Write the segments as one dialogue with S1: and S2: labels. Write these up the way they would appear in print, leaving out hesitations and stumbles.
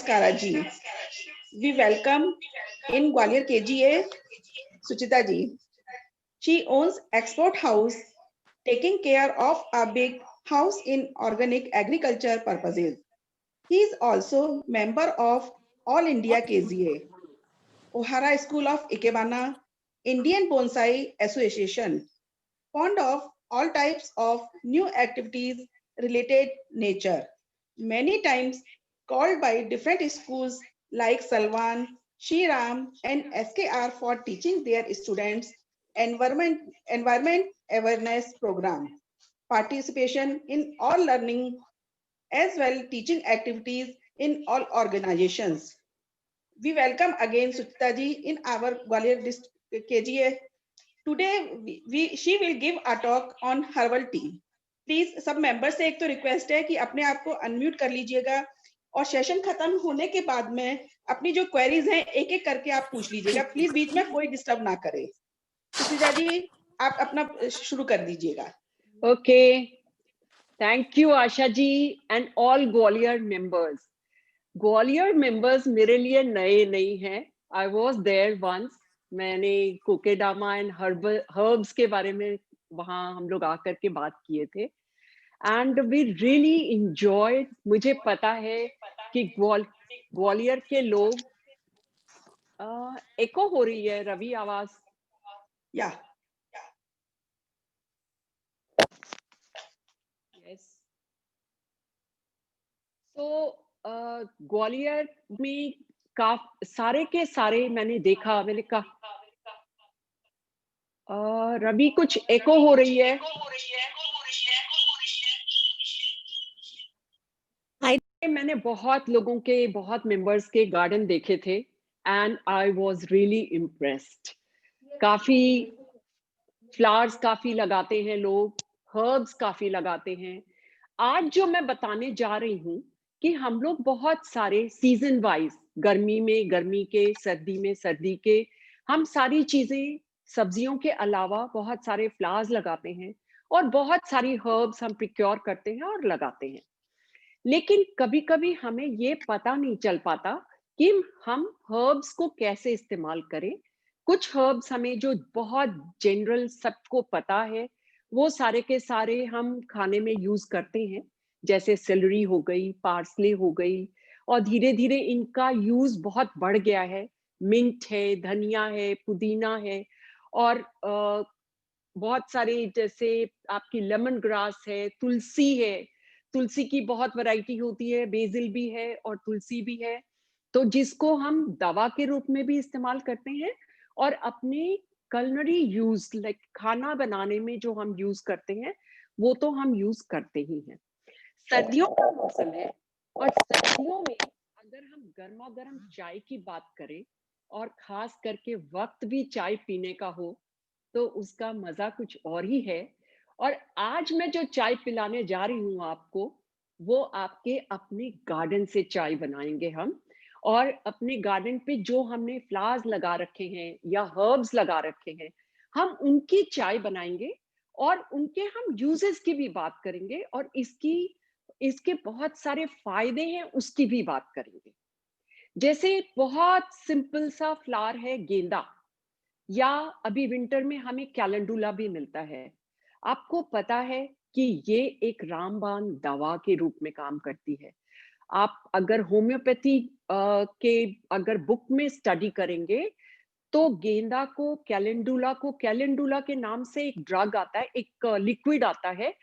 S1: Karaji. We welcome in Gwalior KGA Suchita ji. She owns Export House, taking care of a big house in organic agriculture purposes. He is also member of All India KZA, O'Hara School of Ikebana, Indian Bonsai Association, fond of all types of new activities related nature. Many times called by different schools like Salwan, Shriram, and SKR for teaching their students environment awareness program, participation in all learning as well teaching activities in all organizations. We welcome again Suchita ji in our Gwalior district KGA. Today she will give a talk on herbal tea. Please सब member से एक तो request है कि अपने आप को unmute कर लीजिएगा और सेशन खत्म होने के बाद में अपनी जो क्वेरीज हैं एक एक करके आप पूछ लीजिएगा, प्लीज बीच में कोई डिस्टर्ब ना करे। सुचिता जी आप अपना शुरू कर दीजिएगा।
S2: Okay, thank you Asha ji and all Gwalior members. Gwalior members मेरे लिए नए नहीं हैं। I was there once. मैंने कोकेडामा एंड हर्ब्स के बारे में वहां हम लोग आकर के बात किए थे एंड वी रियली इंजॉय। मुझे पता है कि ग्वालियर के लोग एको हो रही है रवि आवाज
S1: या
S2: यस। तो ग्वालियर में सारे के सारे मैंने देखा, मैंने कहा रवि कुछ एको हो रही है। मैंने बहुत लोगों के, बहुत मेंबर्स के गार्डन देखे थे and I was really impressed. काफी फ्लावर्स काफी लगाते हैं लोग, हर्ब्स काफी लगाते हैं। आज जो मैं बताने जा रही हूँ कि हम लोग बहुत सारे सीजन वाइज, गर्मी में गर्मी के, सर्दी में सर्दी के, हम सारी चीजें सब्जियों के अलावा बहुत सारे फ्लावर्स लगाते हैं और बहुत सारी हर्ब्स हम प्रिक्योर करते हैं और लगाते हैं। लेकिन कभी कभी हमें ये पता नहीं चल पाता कि हम हर्ब्स को कैसे इस्तेमाल करें। कुछ हर्ब्स हमें जो बहुत जनरल सबको पता है वो सारे के सारे हम खाने में यूज करते हैं, जैसे सेलरी हो गई, पार्सले हो गई, और धीरे धीरे इनका यूज बहुत बढ़ गया है। मिंट है, धनिया है, पुदीना है, और बहुत सारे जैसे आपकी लेमन ग्रास है, तुलसी है। तुलसी की बहुत वैरायटी होती है, बेसिल भी है और तुलसी भी है, तो जिसको हम दवा के रूप में भी इस्तेमाल करते हैं और अपने कलनरी यूज लाइक खाना बनाने में जो हम यूज करते हैं वो तो हम यूज करते ही हैं। सर्दियों का मौसम है और सर्दियों में अगर हम गर्मा गर्म चाय की बात करें और खास करके वक्त भी चाय पीने का हो तो उसका मजा कुछ और ही है। और आज मैं जो चाय पिलाने जा रही हूँ आपको, वो आपके अपने गार्डन से चाय बनाएंगे हम। और अपने गार्डन पे जो हमने फ्लावर्स लगा रखे हैं या हर्ब्स लगा रखे हैं, हम उनकी चाय बनाएंगे और उनके हम यूजेस की भी बात करेंगे और इसके बहुत सारे फायदे हैं उसकी भी बात करेंगे। जैसे बहुत सिंपल सा फ्लावर है गेंदा, या अभी विंटर में हमें कैलेंडुला भी मिलता है। आपको पता है कि ये एक रामबाण दवा के रूप में काम करती है। आप अगर होम्योपैथी के अगर बुक में स्टडी करेंगे तो गेंदा को, कैलेंडुला के नाम से एक ड्रग आता है, एक लिक्विड आता है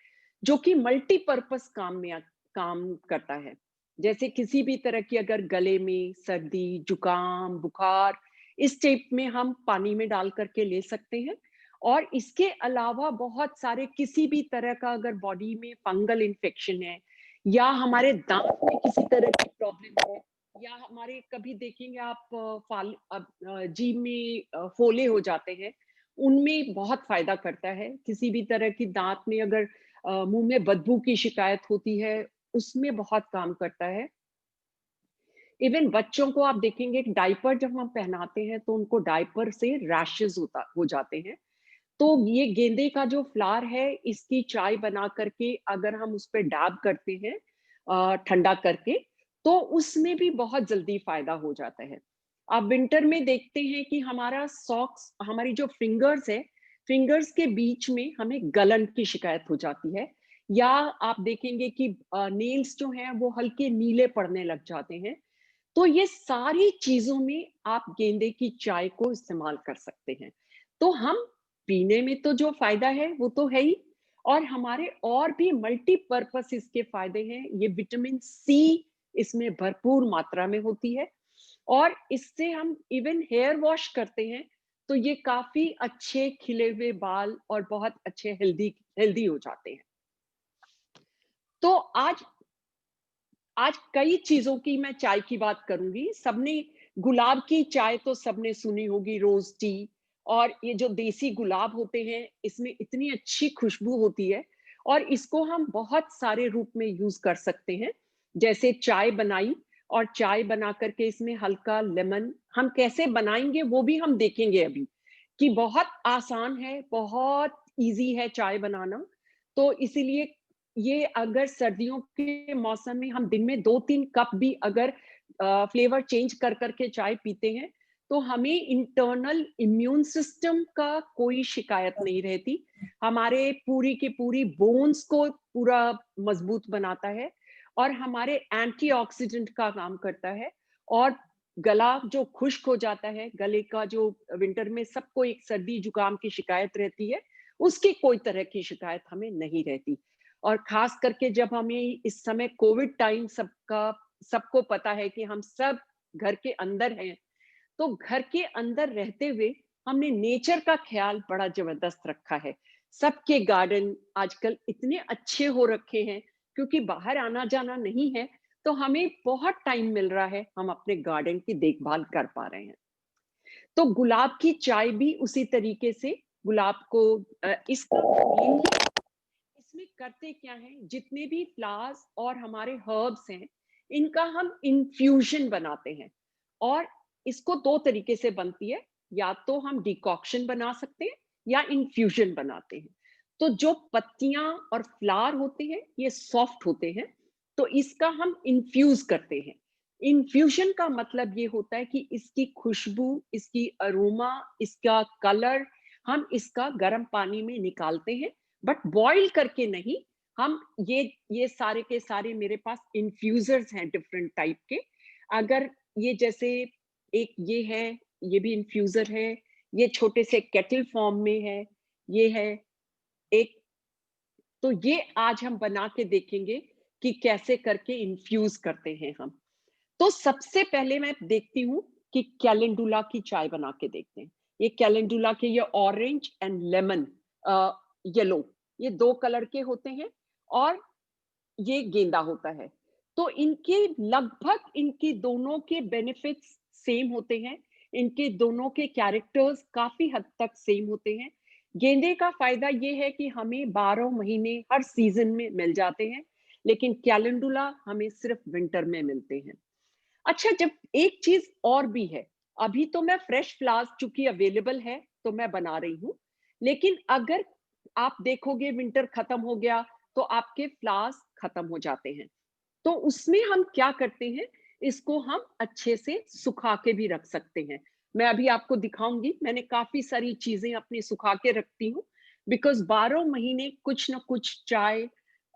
S2: जो कि मल्टीपर्पस काम करता है। जैसे किसी भी तरह की अगर गले में सर्दी, जुकाम, बुखार, इस टाइप में हम पानी में डाल करके ले सकते हैं। और इसके अलावा बहुत सारे किसी भी तरह का अगर बॉडी में फंगल इन्फेक्शन है या हमारे दांत में किसी तरह की प्रॉब्लम है, या हमारे कभी देखेंगे आप जीभ में फोले हो जाते हैं, उनमें बहुत फायदा करता है। किसी भी तरह की दांत में अगर मुंह में बदबू की शिकायत होती है, उसमें बहुत काम करता है। इवन बच्चों को आप देखेंगे डायपर जब हम पहनाते हैं तो उनको डायपर से रैशेस हो जाते हैं। तो ये गेंदे का जो फ्लावर है, इसकी चाय बना करके अगर हम उस पर डैब करते हैं ठंडा करके, तो उसमें भी बहुत जल्दी फायदा हो जाता है। आप विंटर में देखते हैं कि हमारा सॉक्स, हमारी जो फिंगर्स है, फिंगर्स के बीच में हमें गलन की शिकायत हो जाती है, या आप देखेंगे कि नेल्स जो हैं वो हल्के नीले पड़ने लग जाते हैं। तो ये सारी चीजों में आप गेंदे की चाय को इस्तेमाल कर सकते हैं। तो हम पीने में तो जो फायदा है वो तो है ही, और हमारे और भी मल्टीपर्पस इसके फायदे हैं। ये विटामिन सी इसमें भरपूर मात्रा में होती है, और इससे हम इवन हेयर वॉश करते हैं तो ये काफी अच्छे खिले हुए बाल और बहुत अच्छे हेल्दी हेल्दी हो जाते हैं। तो आज आज कई चीजों की मैं चाय की बात करूंगी। सबने गुलाब की चाय तो सबने सुनी होगी, रोज टी। और ये जो देसी गुलाब होते हैं इसमें इतनी अच्छी खुशबू होती है, और इसको हम बहुत सारे रूप में यूज कर सकते हैं। जैसे चाय बनाई, और चाय बना करके इसमें हल्का लेमन, हम कैसे बनाएंगे वो भी हम देखेंगे अभी, कि बहुत आसान है, बहुत इजी है चाय बनाना। तो इसीलिए ये अगर सर्दियों के मौसम में हम दिन में 2-3 कप भी अगर फ्लेवर चेंज कर करके चाय पीते हैं, तो हमें इंटरनल इम्यून सिस्टम का कोई शिकायत नहीं रहती। हमारे पूरी की पूरी बोन्स को पूरा मजबूत बनाता है, और हमारे एंटीऑक्सीडेंट का काम करता है। और गला जो खुश्क हो जाता है, गले का जो विंटर में सबको एक सर्दी जुकाम की शिकायत रहती है, उसकी कोई तरह की शिकायत हमें नहीं रहती। और खास करके जब हमें इस समय कोविड टाइम सबको पता है कि हम सब घर के अंदर हैं, तो घर के अंदर रहते हुए हमने नेचर का ख्याल बड़ा जबरदस्त रखा है। सबके गार्डन आजकल इतने अच्छे हो रखे हैं, क्योंकि बाहर आना जाना नहीं है, तो हमें बहुत टाइम मिल रहा है, हम अपने गार्डन की देखभाल कर पा रहे हैं। तो गुलाब की चाय भी उसी तरीके से, गुलाब को इसका mainly इसमें करते क्या है, जितने भी फ्लावर्स और हमारे हर्ब्स हैं, इनका हम इन्फ्यूजन बनाते हैं। और इसको दो तरीके से बनती है, या तो हम डिकॉक्शन बना सकते हैं या इन्फ्यूजन बनाते हैं। तो जो पत्तियां और फ्लावर होते हैं ये सॉफ्ट होते हैं, तो इसका हम इन्फ्यूज करते हैं। इन्फ्यूजन का मतलब ये होता है कि इसकी खुशबू, इसकी अरोमा, इसका कलर हम इसका गर्म पानी में निकालते हैं, बट बॉईल करके नहीं। हम ये सारे के सारे मेरे पास इन्फ्यूजर्स हैं डिफरेंट टाइप के। अगर ये जैसे एक ये है, ये भी इन्फ्यूजर है, ये छोटे से केटल फॉर्म में है, ये है एक। तो ये आज हम बना के देखेंगे कि कैसे करके इन्फ्यूज करते हैं हम। तो सबसे पहले मैं देखती हूँ कि कैलेंडुला की चाय बना के देखते हैं। ये कैलेंडुला के ये ऑरेंज एंड लेमन, येलो, ये दो कलर के होते हैं, और ये गेंदा होता है। तो इनके लगभग इनकी दोनों के बेनिफिट्स सेम होते हैं। इनके दोनों के कैरेक्टर्स काफी हद तक सेम होते हैं। गेंदे का फायदा ये है कि हमें 12 महीने हर सीजन में मिल जाते हैं, लेकिन कैलेंडुला हमें सिर्फ विंटर में मिलते हैं। अच्छा, जब एक चीज और भी है, अभी तो मैं फ्रेश फ्लावर्स चूंकि अवेलेबल है तो मैं बना रही हूँ, लेकिन अगर आप देखोगे विंटर खत्म हो गया तो आपके फ्लावर्स खत्म हो जाते हैं। तो उसमें हम क्या करते हैं, इसको हम अच्छे से सुखा के भी रख सकते हैं। मैं अभी आपको दिखाऊंगी, मैंने काफी सारी चीजें अपनी सुखा के रखती हूँ, बिकॉज 12 महीने कुछ ना कुछ चाय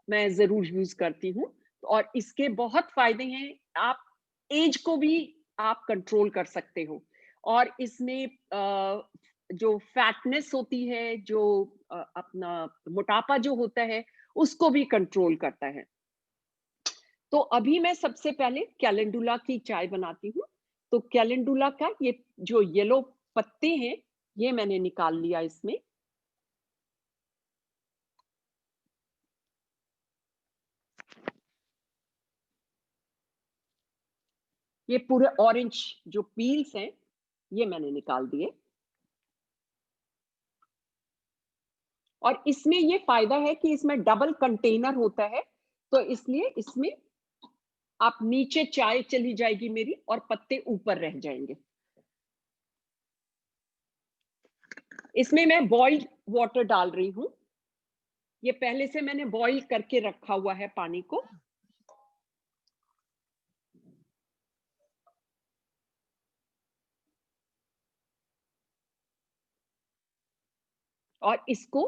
S2: मैं जरूर यूज करती हूँ। और इसके बहुत फायदे हैं। आप एज को भी आप कंट्रोल कर सकते हो, और इसमें जो फैटनेस होती है, जो अपना मोटापा जो होता है, उसको भी कंट्रोल करता है। तो अभी मैं सबसे पहले कैलेंडुला की चाय बनाती हूँ। तो कैलेंडुला का ये जो येलो पत्ते हैं, ये मैंने निकाल लिया इसमें। ये पूरे ऑरेंज जो पील्स हैं, ये मैंने निकाल दिए। और इसमें ये फायदा है कि इसमें डबल कंटेनर होता है, तो इसलिए इसमें आप नीचे चाय चली जाएगी मेरी और पत्ते ऊपर रह जाएंगे। इसमें मैं बॉइल्ड वाटर डाल रही हूँ। ये पहले से मैंने बॉईल करके रखा हुआ है पानी को। और इसको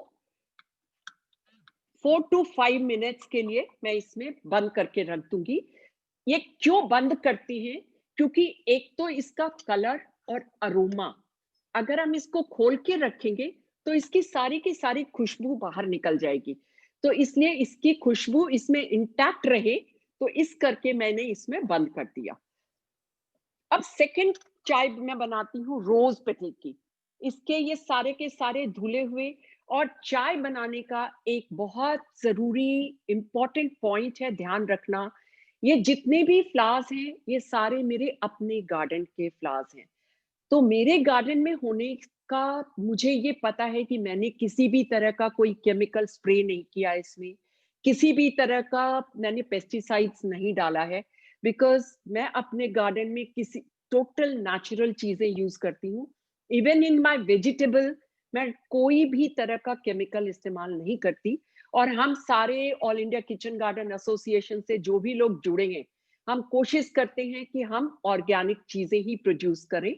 S2: 4 to 5 मिनट्स के लिए मैं इसमें बंद करके रख दूंगी। ये क्यों बंद करती हैं? क्योंकि एक तो इसका कलर और अरोमा, अगर हम इसको खोल के रखेंगे तो इसकी सारी की सारी खुशबू बाहर निकल जाएगी। तो इसलिए इसकी खुशबू इसमें इंटैक्ट रहे, तो इस करके मैंने इसमें बंद कर दिया। अब सेकंड चाय मैं बनाती हूँ रोज पेटल की। इसके ये सारे के सारे धुले हुए, और चाय बनाने का एक बहुत जरूरी इंपॉर्टेंट पॉइंट है ध्यान रखना, ये जितने भी फ्लावर्स हैं ये सारे मेरे अपने गार्डन के फ्लावर्स हैं। तो मेरे गार्डन में होने का मुझे ये पता है कि मैंने किसी भी तरह का कोई केमिकल स्प्रे नहीं किया इसमें, किसी भी तरह का मैंने पेस्टिसाइड्स नहीं डाला है, बिकॉज मैं अपने गार्डन में किसी टोटल नेचुरल चीजें यूज करती हूँ। इवन इन माय वेजिटेबल मैं कोई भी तरह का केमिकल इस्तेमाल नहीं करती। और हम सारे all India kitchen garden association से जो भी लोग जुड़े हैं, हम कोशिश करते हैं कि हम ऑर्गेनिक चीजें ही प्रोड्यूस करें,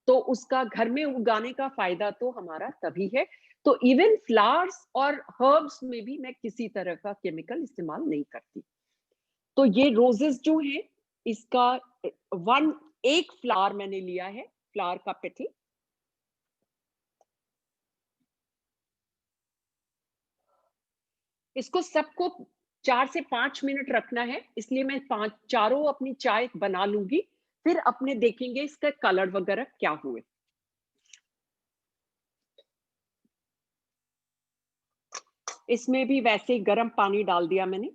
S2: तो उसका घर में उगाने का फायदा तो हमारा तभी है। तो इवन फ्लावर्स और हर्ब्स में भी मैं किसी तरह का केमिकल इस्तेमाल नहीं करती। तो ये रोजेस जो है, इसका एक फ्लावर मैंने लिया है, फ्लावर का पेटल। इसको सबको 4 से 5 मिनट रखना है, इसलिए मैं चारों अपनी चाय बना लूंगी, फिर अपने देखेंगे इसका कलर वगैरह क्या हुए। इसमें भी वैसे ही गर्म पानी डाल दिया मैंने,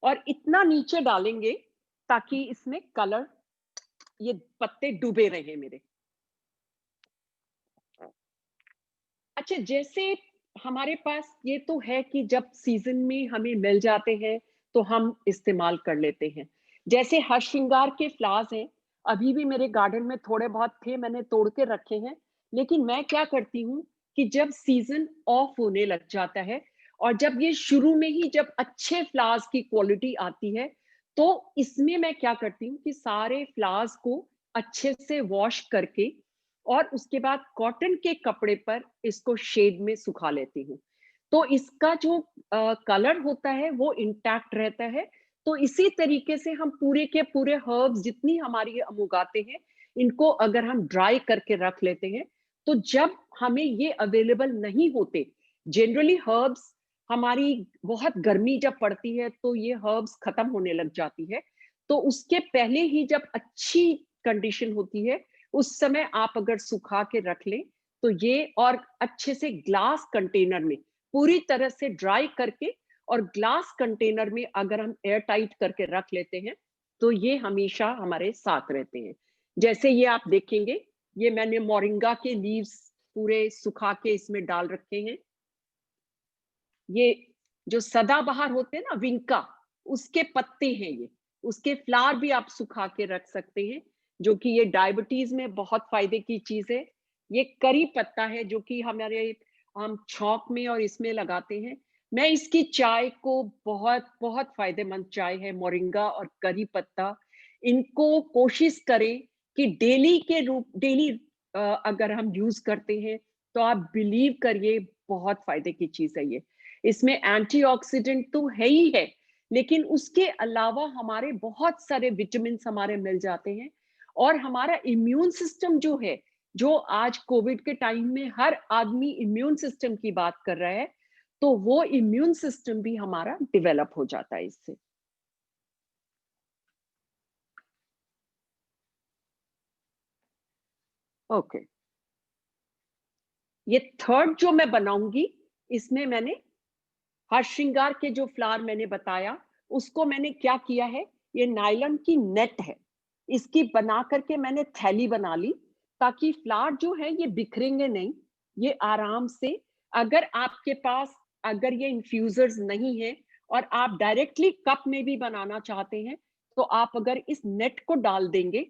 S2: और इतना नीचे डालेंगे ताकि इसमें कलर, ये पत्ते डूबे रहे मेरे। अच्छा, जैसे हमारे पास ये तो है कि जब सीजन में हमें मिल जाते हैं तो हम इस्तेमाल कर लेते हैं। जैसे हर श्रृंगार के फ्लावर्स हैं, अभी भी मेरे गार्डन में थोड़े बहुत थे, मैंने तोड़ के रखे हैं। लेकिन मैं क्या करती हूँ कि जब सीजन ऑफ होने लग जाता है, और जब ये शुरू में ही जब अच्छे फ्लावर्स की क्वालिटी आती है, तो इसमें मैं क्या करती हूँ कि सारे फ्लावर्स को अच्छे से वॉश करके और उसके बाद कॉटन के कपड़े पर इसको शेड में सुखा लेती हूँ। तो इसका जो कलर होता है वो इंटैक्ट रहता है। तो इसी तरीके से हम पूरे के पूरे हर्ब्स जितनी हमारी हम उगाते हैं, इनको अगर हम ड्राई करके रख लेते हैं, तो जब हमें ये अवेलेबल नहीं होते, जनरली हर्ब्स हमारी बहुत गर्मी जब पड़ती है तो ये हर्ब्स खत्म होने लग जाती है। तो उसके पहले ही जब अच्छी कंडीशन होती है, उस समय आप अगर सुखा के रख लें, तो ये और अच्छे से ग्लास कंटेनर में पूरी तरह से ड्राई करके और ग्लास कंटेनर में अगर हम एयर टाइट करके रख लेते हैं, तो ये हमेशा हमारे साथ रहते हैं। जैसे ये आप देखेंगे, ये मैंने मोरिंगा के लीव्स पूरे सुखा के इसमें डाल रखे हैं। ये जो सदाबहार होते हैं ना, विंका, उसके पत्ते हैं ये, उसके फ्लावर भी आप सुखा के रख सकते हैं, जो कि ये डायबिटीज में बहुत फायदे की चीज है। ये करी पत्ता है जो कि हमारे हम छौंक में और इसमें लगाते हैं। मैं इसकी चाय को बहुत बहुत फायदेमंद चाय है, मोरिंगा और करी पत्ता। इनको कोशिश करें कि डेली अगर हम यूज करते हैं, तो आप बिलीव करिए बहुत फायदे की चीज है ये। इसमें एंटीऑक्सीडेंट तो है ही है, लेकिन उसके अलावा हमारे बहुत सारे विटामिन हमारे मिल जाते हैं। और हमारा इम्यून सिस्टम जो है, जो आज कोविड के टाइम में हर आदमी इम्यून सिस्टम की बात कर रहा है, तो वो इम्यून सिस्टम भी हमारा डेवलप हो जाता है इससे। ओके, ये थर्ड जो मैं बनाऊंगी, इसमें मैंने हर श्रृंगार के जो फ्लावर मैंने बताया, उसको मैंने क्या किया है, ये नायलॉन की नेट है, इसकी बना करके मैंने थैली बना ली, ताकि फ्लावर जो है ये बिखरेंगे नहीं, ये आराम से। अगर आपके पास अगर ये इन्फ्यूजर्स नहीं है और आप डायरेक्टली कप में भी बनाना चाहते हैं, तो आप अगर इस नेट को डाल देंगे,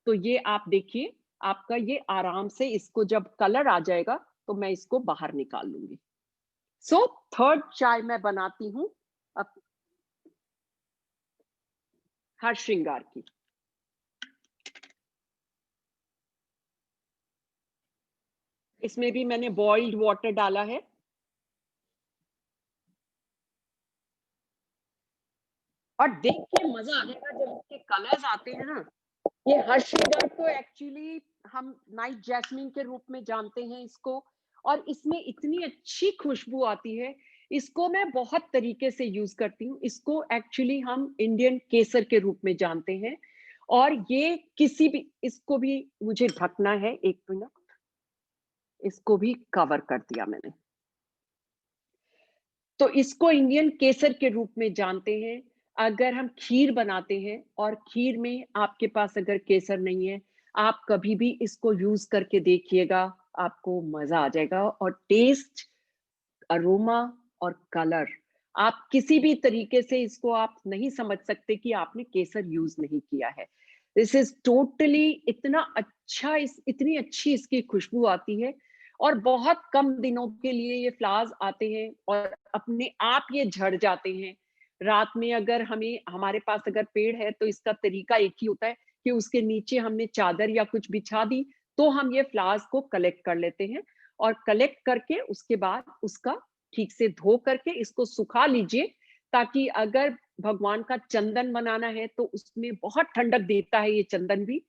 S2: तो ये आप देखिए, आपका ये आराम से, इसको जब कलर आ जाएगा तो मैं इसको बाहर निकाल लूंगी। सो थर्ड चाय मैं बनाती हूँ अब हर श्रृंगार की। इसमें भी मैंने बॉइल्ड वाटर डाला है। और देख के मजा आ जाएगा जब इसके कलर्स आते हैं ना। ये हर्षिंगार तो एक्चुअली हम नाइट जैस्मिन के रूप में जानते हैं इसको, और इसमें इतनी अच्छी खुशबू आती है। इसको मैं बहुत तरीके से यूज करती हूँ। इसको एक्चुअली हम इंडियन केसर के रूप में जानते हैं। और ये किसी भी, इसको भी मुझे ढकना है, एक मिनट, इसको भी कवर कर दिया मैंने। तो इसको इंडियन केसर के रूप में जानते हैं। अगर हम खीर बनाते हैं और खीर में आपके पास अगर केसर नहीं है, आप कभी भी इसको यूज करके देखिएगा, आपको मजा आ जाएगा। और टेस्ट, अरोमा और कलर, आप किसी भी तरीके से इसको आप नहीं समझ सकते कि आपने केसर यूज नहीं किया है। दिस इज टोटली, इतना अच्छा, इतनी अच्छी इसकी खुशबू आती है। और बहुत कम दिनों के लिए ये फ्लावर्स आते हैं और अपने आप ये झड़ जाते हैं। रात में अगर हमें, हमारे पास अगर पेड़ है तो इसका तरीका एक ही होता है कि उसके नीचे हमने चादर या कुछ बिछा दी, तो हम ये फ्लावर्स को कलेक्ट कर लेते हैं। और कलेक्ट करके उसके बाद उसका ठीक से धो करके इसको सुखा लीजिए, ताकि अगर भगवान का चंदन बनाना है तो उसमें बहुत ठंडक देता है ये चंदन भी।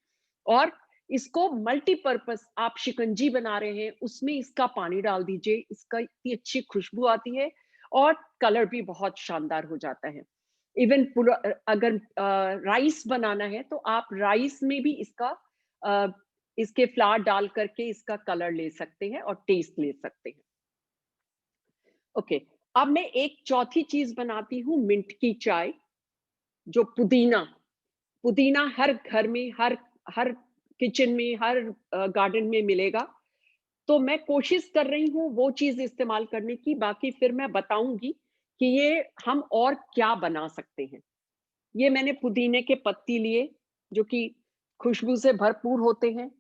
S2: और इसको मल्टीपर्पस, आप शिकंजी बना रहे हैं उसमें इसका पानी डाल दीजिए, इसका इतनी अच्छी खुशबू आती है और कलर भी बहुत शानदार हो जाता है। इवन अगर राइस बनाना है तो आप राइस में भी इसका इसके फ्लावर डाल करके इसका कलर ले सकते हैं और टेस्ट ले सकते हैं। ओके, अब मैं एक चौथी चीज बनाती हूँ, मिंट की चाय, जो पुदीना। पुदीना हर घर में, हर हर किचन में, हर गार्डन में मिलेगा। तो मैं कोशिश कर रही हूँ वो चीज इस्तेमाल करने की, बाकी फिर मैं बताऊंगी कि ये हम और क्या बना सकते हैं। ये मैंने पुदीने के पत्ती लिए, जो कि खुशबू से भरपूर होते हैं।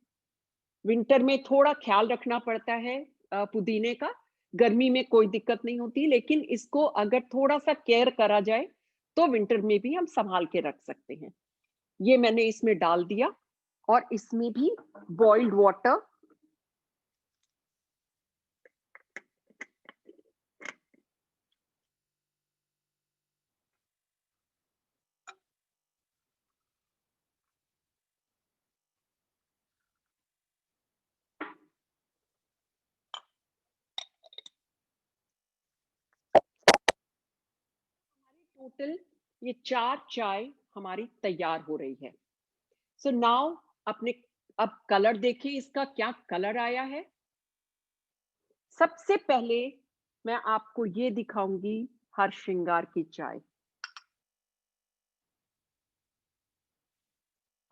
S2: विंटर में थोड़ा ख्याल रखना पड़ता है पुदीने का, गर्मी में कोई दिक्कत नहीं होती, लेकिन इसको अगर थोड़ा सा केयर करा जाए तो विंटर में भी हम संभाल के रख सकते हैं। ये मैंने इसमें डाल दिया और इसमें भी बॉइल्ड वाटर, टोटल ये 4 चाय हमारी तैयार हो रही है। सो नाउ अपने, अब कलर देखिए इसका क्या कलर आया है। सबसे पहले मैं आपको ये दिखाऊंगी हर श्रृंगार की चाय।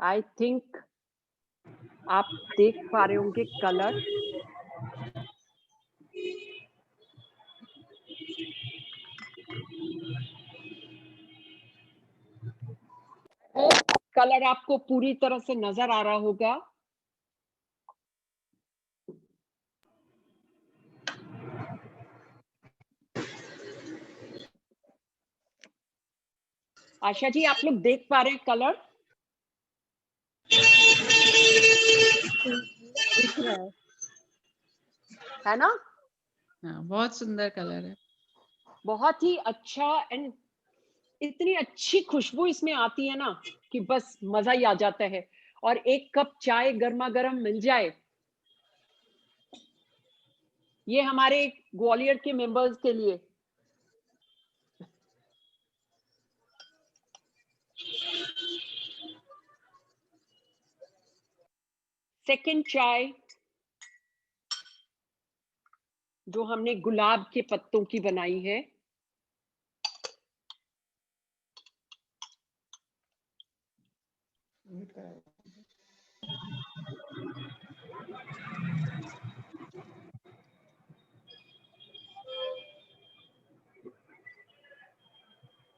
S2: आई थिंक आप देख पा रहे होंगे कलर। कलर आपको पूरी तरह से नजर आ रहा होगा। आशा जी, आप लोग देख पा रहे हैं कलर?
S3: दिख रहा
S2: है ना?
S3: हाँ, बहुत सुंदर कलर है।
S2: बहुत ही अच्छा, एंड इतनी अच्छी खुशबू इसमें आती है ना कि बस मजा ही आ जाता है। और एक कप चाय गर्मा गर्म मिल जाए, ये हमारे ग्वालियर के मेंबर्स के लिए। सेकंड चाय जो हमने गुलाब के पत्तों की बनाई है,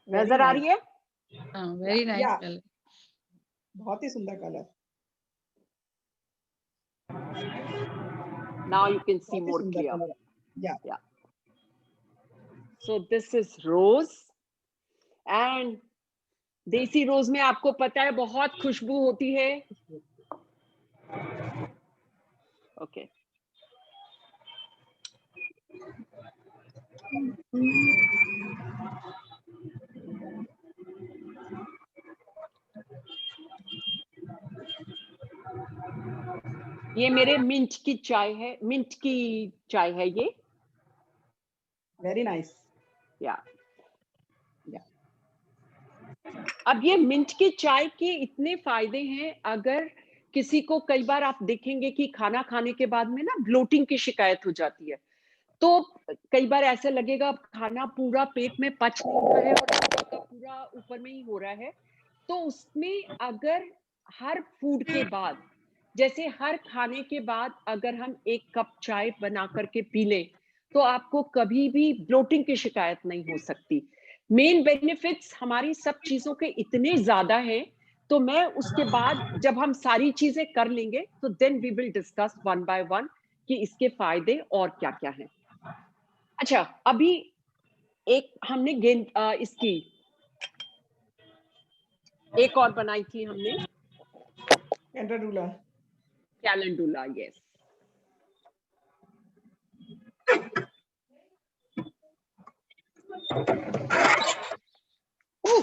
S2: नजर आ रही है?
S3: हाँ, वेरी नाइस
S1: या
S3: कलर।
S1: बहुत ही सुंदर colour,
S2: now you can see
S1: बहुत ही
S2: मोर
S1: सुंदर
S2: क्लियर।
S1: कलर। या
S2: या so this is rose, and desi rose में आपको पता है बहुत खुशबू होती है। ओके, ये मेरे मिंट की चाय है, मिंट की चाय है ये।
S1: Very nice.
S2: या अब ये मिंट की चाय के इतने फायदे हैं, अगर किसी को कई बार आप देखेंगे कि खाना खाने के बाद में ना ब्लोटिंग की शिकायत हो जाती है, तो कई बार ऐसा लगेगा खाना पूरा पेट में पच नहीं रहा है और पूरा का पूरा ऊपर में ही हो रहा है। तो उसमें अगर हर फूड के बाद, जैसे हर खाने के बाद अगर हम 1 कप चाय बना करके पी लें, तो आपको कभी भी ब्लोटिंग की शिकायत नहीं हो सकती। मेन बेनिफिट्स हमारी सब चीज़ों के इतने ज़्यादा हैं, तो मैं उसके बाद जब हम सारी चीज़ें कर लेंगे, तो then we will discuss one by one कि इसके फायदे और क्या-क्या हैं। अच्छा, अभी एक हमने इसकी एक और बनाई थी हमने,
S1: Calendula.
S2: Calendula, yes. Oh!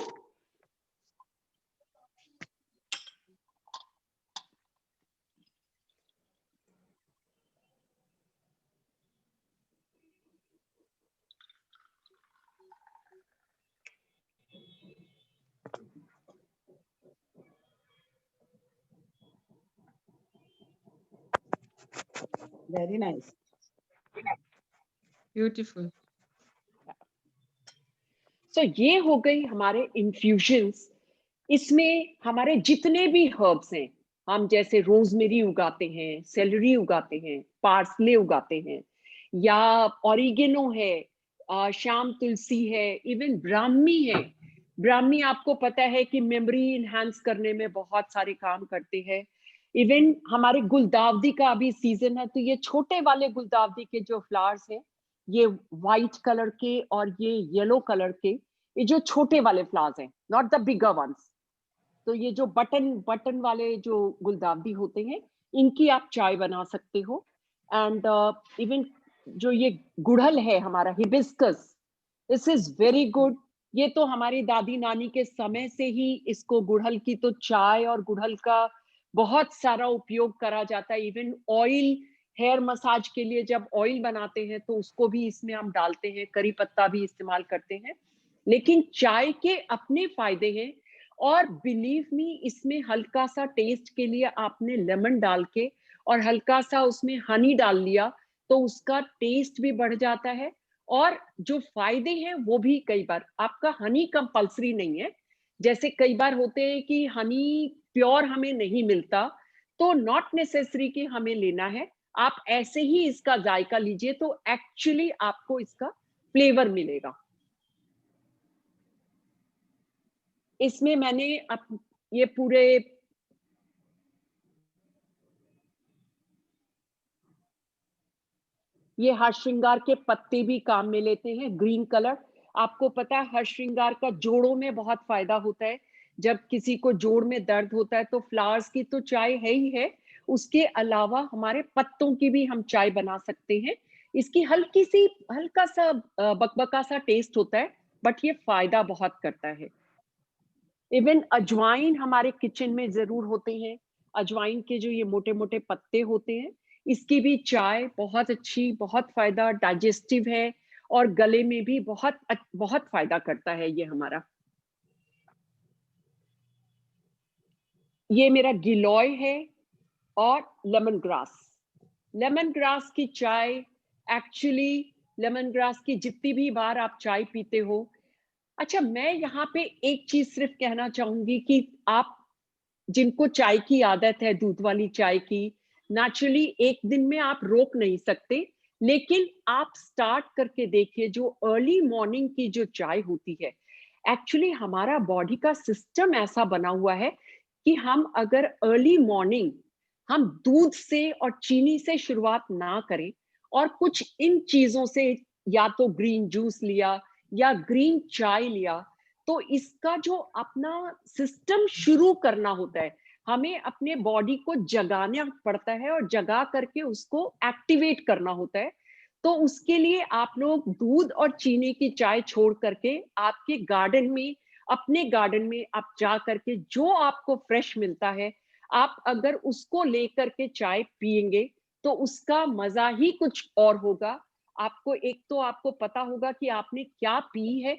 S1: Very nice.
S3: Beautiful.
S2: So ये हो गई हमारे इन्फ्यूजन्स। इसमें हमारे जितने भी हर्ब्स हैं, हम जैसे रोजमेरी उगाते हैं, सेलरी उगाते हैं, पार्सले उगाते हैं, या ऑरिगेनो है, श्याम तुलसी है, इवन ब्राह्मी है। ब्राह्मी आपको पता है कि मेमोरी इनहांस करने में बहुत सारे काम करते हैं। इवन हमारे गुलदावदी का अभी सीजन है, तो ये छोटे वाले गुलदावदी के जो फ्लावर्स हैं, ये व्हाइट कलर के और ये येलो कलर के, ये जो छोटे वाले फ्लावर्स हैं, नॉट द बिगर वंस। तो ये जो बटन बटन वाले जो गुलदावदी होते हैं, इनकी आप चाय बना सकते हो। एंड इवन जो ये गुड़हल है हमारा hibiscus, this is very good. ये तो हमारी दादी नानी के समय से ही इसको, गुड़हल की तो चाय और गुड़हल का बहुत सारा उपयोग करा जाता है। इवन ऑयल, हेयर मसाज के लिए जब ऑयल बनाते हैं तो उसको भी इसमें हम डालते हैं, करी पत्ता भी इस्तेमाल करते हैं। लेकिन चाय के अपने फायदे हैं, और बिलीव मी, इसमें हल्का सा टेस्ट के लिए आपने लेमन डाल के और हल्का सा उसमें हनी डाल लिया, तो उसका टेस्ट भी बढ़ जाता है। और जो फायदे हैं वो भी, कई बार आपका हनी कंपल्सरी नहीं है। जैसे कई बार होते हैं कि हनी प्योर हमें नहीं मिलता, तो नॉट नेसेसरी कि हमें लेना है। आप ऐसे ही इसका जायका लीजिए, तो एक्चुअली आपको इसका फ्लेवर मिलेगा। इसमें मैंने ये पूरे, ये हर श्रृंगार के पत्ते भी काम में लेते हैं, ग्रीन कलर। आपको पता है हर श्रृंगार का जोड़ों में बहुत फायदा होता है। जब किसी को जोड़ में दर्द होता है तो फ्लावर्स की तो चाय है ही है, उसके अलावा हमारे पत्तों की भी हम चाय बना सकते हैं। इसकी हल्का सा बकबका सा टेस्ट होता है, बट ये फायदा बहुत करता है। इवन अजवाइन हमारे किचन में जरूर होते हैं। अजवाइन के जो ये मोटे मोटे पत्ते होते हैं, इसकी भी चाय बहुत अच्छी, बहुत फायदा, डाइजेस्टिव है, और गले में भी बहुत फायदा करता है ये हमारा। ये मेरा गिलोय है और लेमन ग्रास। लेमन ग्रास की चाय, एक्चुअली लेमन ग्रास की जितनी भी बार आप चाय पीते हो, अच्छा मैं यहाँ पे एक चीज सिर्फ कहना चाहूंगी कि आप जिनको चाय की आदत है, दूध वाली चाय की, नेचुरली एक दिन में आप रोक नहीं सकते, लेकिन आप स्टार्ट करके देखिए। जो अर्ली मॉर्निंग की जो चाय होती है, एक्चुअली हमारा बॉडी का सिस्टम ऐसा बना हुआ है कि हम अगर अर्ली मॉर्निंग हम दूध से और चीनी से शुरुआत ना करें, और कुछ इन चीजों से, या तो ग्रीन जूस लिया या ग्रीन चाय लिया, तो इसका जो अपना सिस्टम शुरू करना होता है, हमें अपने बॉडी को जगाना पड़ता है और जगा करके उसको एक्टिवेट करना होता है। तो उसके लिए आप लोग दूध और चीनी की चाय छोड़ करके आपके गार्डन में, अपने गार्डन में आप जा करके जो आपको फ्रेश मिलता है, आप अगर उसको लेकर के चाय पिएंगे तो उसका मजा ही कुछ और होगा। आपको एक तो आपको पता होगा कि आपने क्या पी है।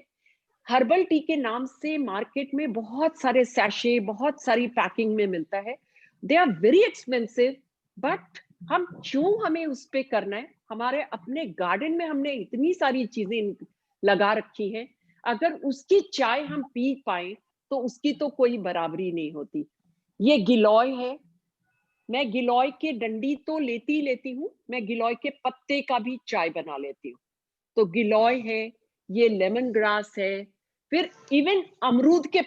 S2: हर्बल टी के नाम से मार्केट में बहुत सारे सैशे, बहुत सारी पैकिंग में मिलता है। They are very expensive, but हम क्यों हमें उस पे करना है? हमारे अपने गार्डन में हमने इतनी सारी चीजें लगा रखी हैं, अगर उसकी चाय हम पी पाए तो उसकी तो कोई बराबरी नहीं होती। ये गिलॉय है, मैं गिलॉय के डंडी तो लेती हूँ, मैं गिलॉय के पत्ते का भी चाय बना लेती हूँ। तो गिलॉय है, ये लेमन ग्रास है, फिर इवन अमरूद के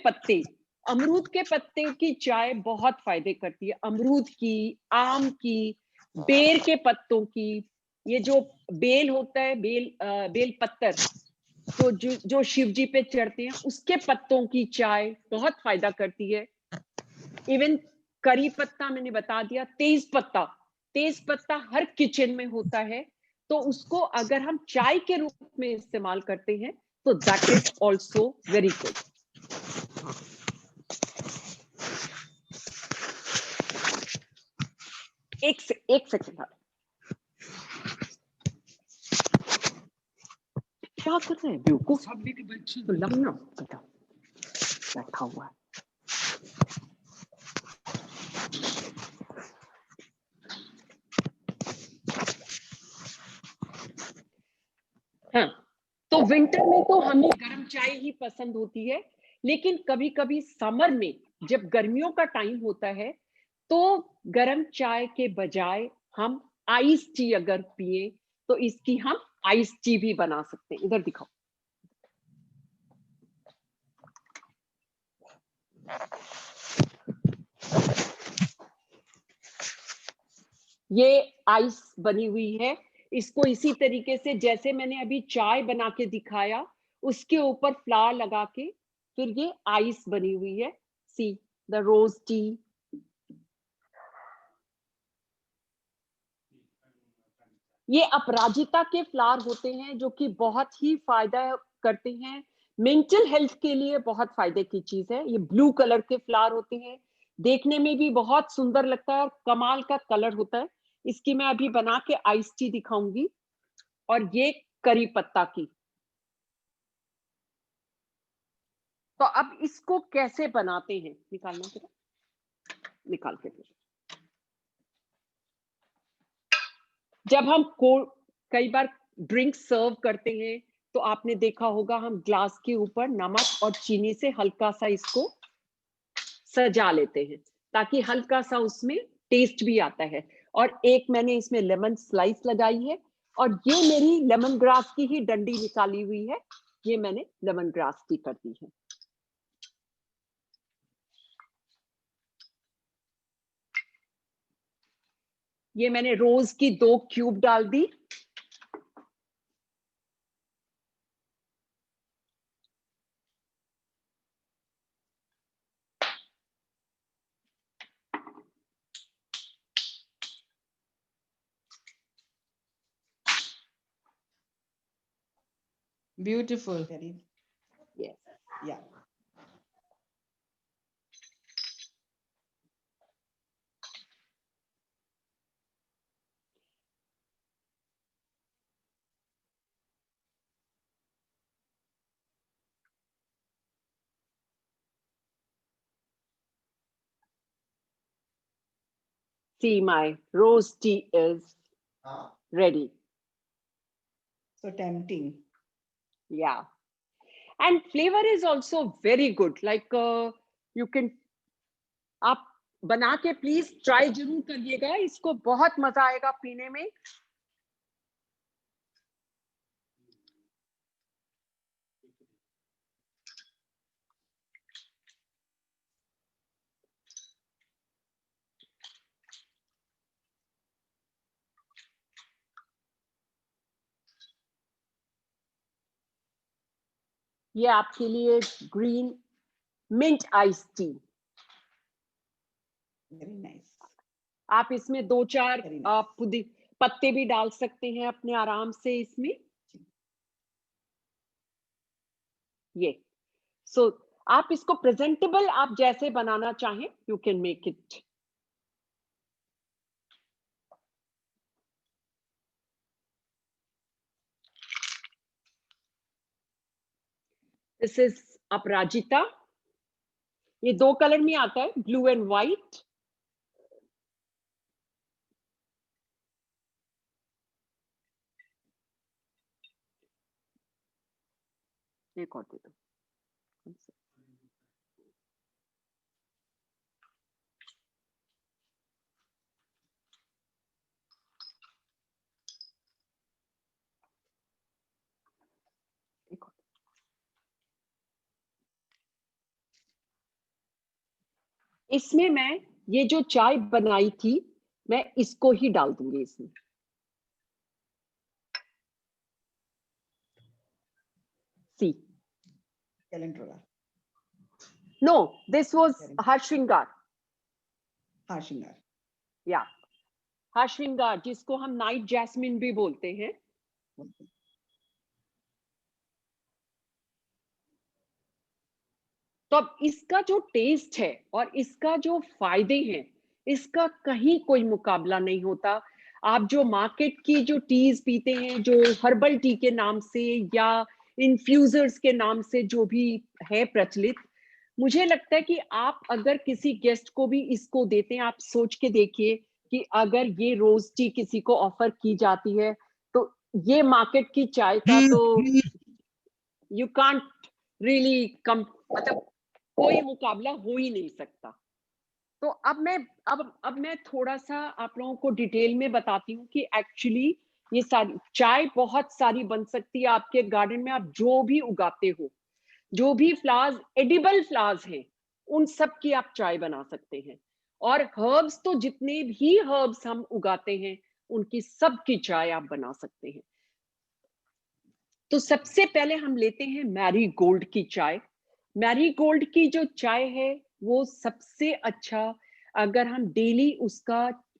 S2: पत्ते की चाय बहुत फायदे करती है। अमरूद की, आम की, बेर के पत्तों की, ये जो बेल होता है, बेल पत्तर, तो जो शिव जी पे चढ़ते हैं, उसके पत्तों की चाय बहुत फायदा करती है। इवन करी पत्ता मैंने बता दिया, तेज पत्ता हर किचन में होता है, तो उसको अगर हम चाय के रूप में इस्तेमाल करते हैं तो that is also very good. एक सेकेंड, क्या कर रहे हैं बेवकूफ? तो लगना बैठा हुआ है। हाँ, तो विंटर में तो हमें गर्म चाय ही पसंद होती है, लेकिन कभी कभी समर में जब गर्मियों का टाइम होता है तो गर्म चाय के बजाय हम आइस टी अगर पिए तो इसकी हम आइस टी भी बना सकते हैं। इधर दिखाओ, ये आइस बनी हुई है। इसको इसी तरीके से जैसे मैंने अभी चाय बना के दिखाया, उसके ऊपर फ्लावर लगा के फिर ये आइस बनी हुई है। See the rose tea. ये अपराजिता के फ्लावर होते हैं जो कि बहुत ही फायदा करते हैं, मेंटल हेल्थ के लिए बहुत फायदे की चीज है। ये ब्लू कलर के फ्लावर होते हैं, देखने में भी बहुत सुंदर लगता है और कमाल का कलर होता है। इसकी मैं अभी बना के आइस टी दिखाऊंगी। और ये करी पत्ता की। तो अब इसको कैसे बनाते हैं, निकालना जरा, निकाल के दे। जब हम कई बार ड्रिंक सर्व करते हैं तो आपने देखा होगा हम ग्लास के ऊपर नमक और चीनी से हल्का सा इसको सजा लेते हैं ताकि हल्का सा उसमें टेस्ट भी आता है। और एक मैंने इसमें लेमन स्लाइस लगाई है और ये मेरी लेमन ग्रास की ही डंडी निकाली हुई है, ये मैंने लेमन ग्रास की कर दी है। ये मैंने रोज की 2 क्यूब डाल दी।
S3: Beautiful.
S1: Very,
S2: Yes.
S1: yeah.
S2: See, my rose tea is ready.
S1: So tempting.
S2: Yeah. And flavor is also very good. Like you can, आप बना के प्लीज ट्राई जरूर करिएगा, इसको बहुत मजा आएगा पीने में। ये आपके लिए green mint ice tea.
S1: Very nice.
S2: आप इसमें 2-4
S1: Very nice.
S2: पत्ते भी डाल सकते हैं अपने आराम से इसमें। ये सो आप इसको प्रेजेंटेबल आप जैसे बनाना चाहें, you can make it. This is aparajita. ये 2 कलर में आता है, ब्लू एंड व्हाइट। एक और दे दो। एक और। इसमें मैं ये जो चाय बनाई थी, मैं इसको ही डाल दूंगी इसमें। See
S1: Calendula,
S2: no, this was harshingar.
S1: Harshingar.
S2: या हर्षिंगार, जिसको हम नाइट जैस्मिन भी बोलते हैं। तो अब इसका जो टेस्ट है और इसका जो फायदे हैं, इसका कहीं कोई मुकाबला नहीं होता। आप जो मार्केट की जो टीज पीते हैं, जो हर्बल टी के नाम से या इन्फ्यूजर्स के नाम से जो भी है प्रचलित, मुझे लगता है कि आप अगर किसी गेस्ट को भी इसको देते हैं, आप सोच के देखिए कि अगर ये रोज टी किसी को ऑफर की जाती है, तो ये मार्केट की चाय का तो यू कांट रियली कम, मतलब कोई मुकाबला हो ही नहीं सकता। तो अब मैं थोड़ा सा आप लोगों को डिटेल में बताती हूँ कि एक्चुअली ये सारी चाय बहुत सारी बन सकती है आपके गार्डन में। आप जो भी उगाते हो, जो भी फ्लावर्स, एडिबल फ्लावर्स हैं, उन सब की आप चाय बना सकते हैं। और हर्ब्स तो जितने भी हर्ब्स हम उगाते हैं, उनकी सब की चाय आप बना सकते हैं। तो सबसे पहले हम लेते हैं मैरीगोल्ड की चाय। मैरीगोल्ड की जो चाय है, वो सबसे अच्छा, अगर हम डेली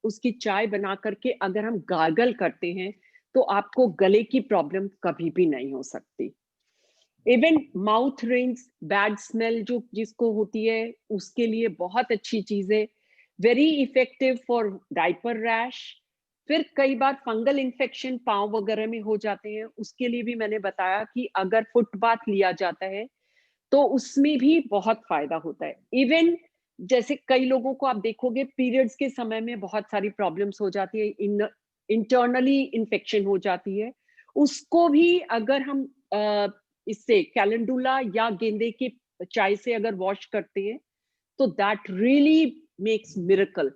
S2: उसकी चाय बना करके अगर हम गार्गल करते हैं, तो आपको गले की प्रॉब्लम कभी भी नहीं हो सकती। Even mouth rings, bad smell जो जिसको होती है, उसके लिए बहुत अच्छी चीज है। Very effective for diaper rash. फिर कई बार फंगल इन्फेक्शन पाँव वगैरह में हो जाते हैं, उसके लिए भी मैंने बताया कि अगर फुट बाथ लिया जाता है तो उसमें भी बहुत फायदा होता है। इवन जैसे कई लोगों को आप देखोगे पीरियड्स के समय में बहुत सारी प्रॉब्लम्स हो जाती है, इंटरनली इन्फेक्शन हो जाती है, उसको भी अगर हम इससे कैलेंडुला या गेंदे की चाय से अगर वॉश करते हैं, तो दैट रियली मेक्स मिरेकल।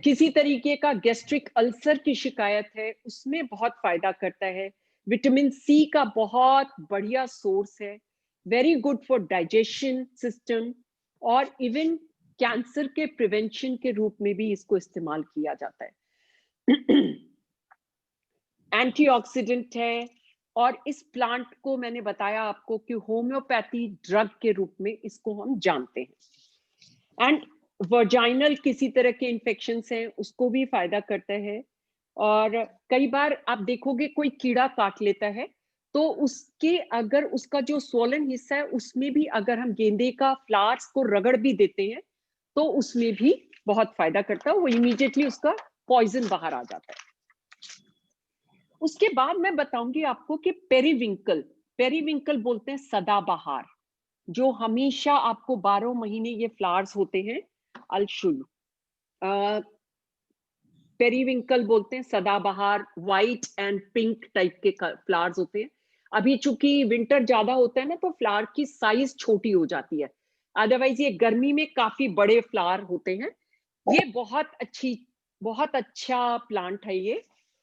S2: किसी तरीके का गैस्ट्रिक अल्सर की शिकायत है, उसमें बहुत फायदा करता है। विटामिन सी का बहुत बढ़िया सोर्स है, very good for digestion system. और इवन कैंसर के प्रिवेंशन के रूप में भी इसको इस्तेमाल किया जाता है। एंटीऑक्सीडेंट है। और इस प्लांट को मैंने बताया आपको कि होम्योपैथी ड्रग के रूप में इसको हम जानते हैं। एंड वर्जाइनल किसी तरह के इन्फेक्शन हैं, उसको भी फायदा करता है। और कई बार आप देखोगे कोई कीड़ा काट लेता है, तो उसके अगर उसका जो स्वोलन हिस्सा है, उसमें भी अगर हम गेंदे का फ्लावर्स को रगड़ भी देते हैं, तो उसमें भी बहुत फायदा करता है, वो इमीडिएटली उसका पॉइजन बाहर आ जाता है। उसके बाद मैं बताऊंगी आपको कि पेरीविंकल, पेरीविंकल बोलते हैं सदाबहार, जो हमेशा आपको 12 महीने ये फ्लावर्स होते हैं। अल्शुल पेरीविंकल बोलते हैं सदाबहार, व्हाइट एंड पिंक टाइप के फ्लावर्स होते हैं। अभी चूंकि विंटर ज्यादा होता है ना, तो फ्लावर की साइज छोटी हो जाती है, अदरवाइज ये गर्मी में काफी बड़े फ्लावर होते हैं। ये बहुत अच्छा प्लांट है ये।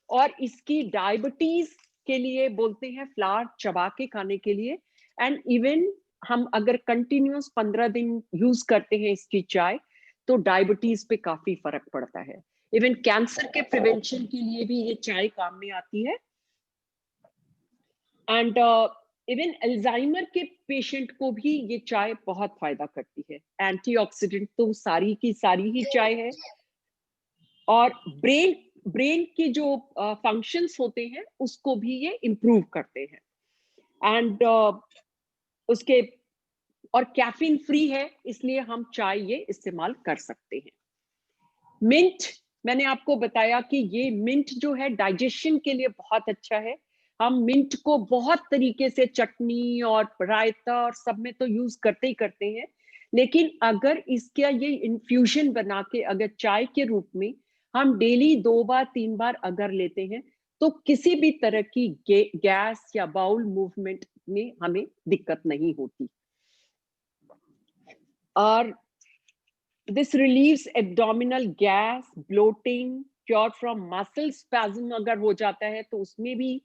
S2: और इसकी डायबिटीज के लिए बोलते हैं, फ्लावर चबा के खाने के लिए। एंड इवन हम अगर कंटिन्यूस 15 दिन यूज करते हैं इसकी चाय, तो डायबिटीज पे काफी फर्क पड़ता है। इवन कैंसर के प्रिवेंशन के लिए भी ये चाय काम में आती है। एंड इवन अल्जाइमर के पेशेंट को भी ये चाय बहुत फायदा करती है। एंटीऑक्सीडेंट तो सारी की सारी ही चाय है। और ब्रेन के जो फंक्शंस होते हैं उसको भी ये इम्प्रूव करते हैं। एंड उसके और कैफीन फ्री है, इसलिए हम चाय ये इस्तेमाल कर सकते हैं। मिंट, मैंने आपको बताया कि ये मिंट जो है डाइजेशन के लिए बहुत अच्छा है। हम मिंट को बहुत तरीके से चटनी और रायता और सब में तो यूज करते ही करते हैं, लेकिन अगर इसका ये इन्फ्यूजन बना के अगर चाय के रूप में हम डेली 2 बार 3 बार अगर लेते हैं तो किसी भी तरह की गैस या बाउल मूवमेंट में हमें दिक्कत नहीं होती। और this relieves abdominal gas, bloating, cure from muscle spasm अगर हो जाता है तो उसमें भी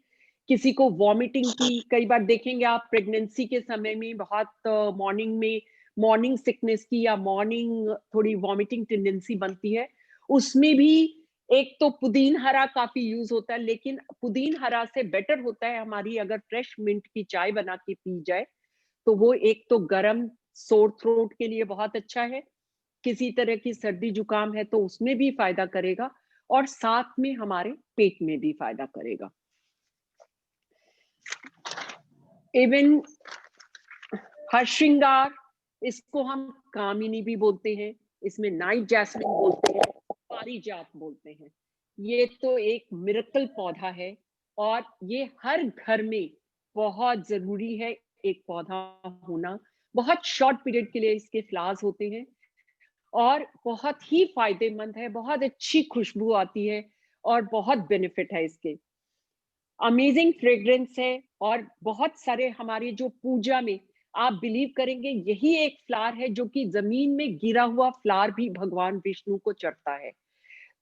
S2: किसी को वॉमिटिंग की, कई बार देखेंगे आप प्रेगनेंसी के समय में बहुत मॉर्निंग में मॉर्निंग सिकनेस की या मॉर्निंग थोड़ी वॉमिटिंग टेंडेंसी बनती है, उसमें भी एक तो पुदीन हरा काफी यूज होता है, लेकिन पुदीन हरा से बेटर होता है हमारी अगर फ्रेश मिंट की चाय बना के पी जाए तो वो एक तो गरम सोर थ्रोट के लिए बहुत अच्छा है, किसी तरह की सर्दी जुकाम है तो उसमें भी फायदा करेगा और साथ में हमारे पेट में भी फायदा करेगा। इवन हरश्रृंगार, इसको हम कामिनी भी बोलते हैं, इसमें नाइट जैस्मिन बोलते हैं, पारिजात बोलते हैं। ये तो एक मिरेकल पौधा है और ये हर घर में बहुत जरूरी है एक पौधा होना। बहुत शॉर्ट पीरियड के लिए इसके फ्लावर्स होते हैं और बहुत ही फायदेमंद है, बहुत अच्छी खुशबू आती है और बहुत बेनिफिट है इसके। अमेजिंग फ्रेग्रेंस है और बहुत सारे हमारे जो पूजा में आप बिलीव करेंगे यही एक फ्लावर है जो कि जमीन में गिरा हुआ फ्लावर भी भगवान विष्णु को चढ़ता है।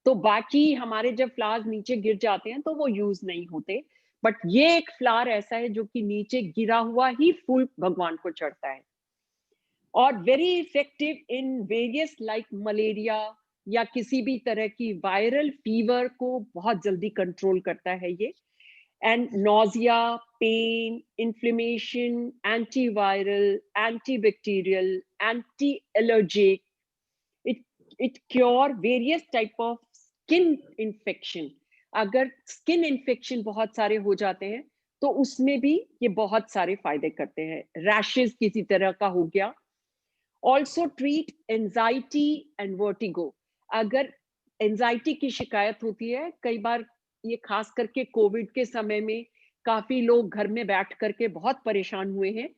S2: तो बाकी हमारे जब फ्लावर्स नीचे गिर जाते हैं तो वो यूज नहीं होते, बट ये एक फ्लावर ऐसा है जो कि नीचे गिरा हुआ ही फूल भगवान को चढ़ता है और very effective in various like malaria या किसी भी तरह की वायरल फीवर को बहुत जल्दी कंट्रोल करता है ये। And nausea, pain, inflammation, antiviral, antibacterial, anti allergic, it it cure various type of skin infection. अगर स्किन इन्फेक्शन बहुत सारे हो जाते हैं तो उसमें भी ये बहुत सारे फायदे करते हैं। रैशेस किसी तरह का हो गया, also treat anxiety and vertigo. अगर एंजाइटी की शिकायत होती है, कई बार ये खास करके कोविड के समय में काफी लोग घर में बैठ करके बहुत परेशान हुए हैं,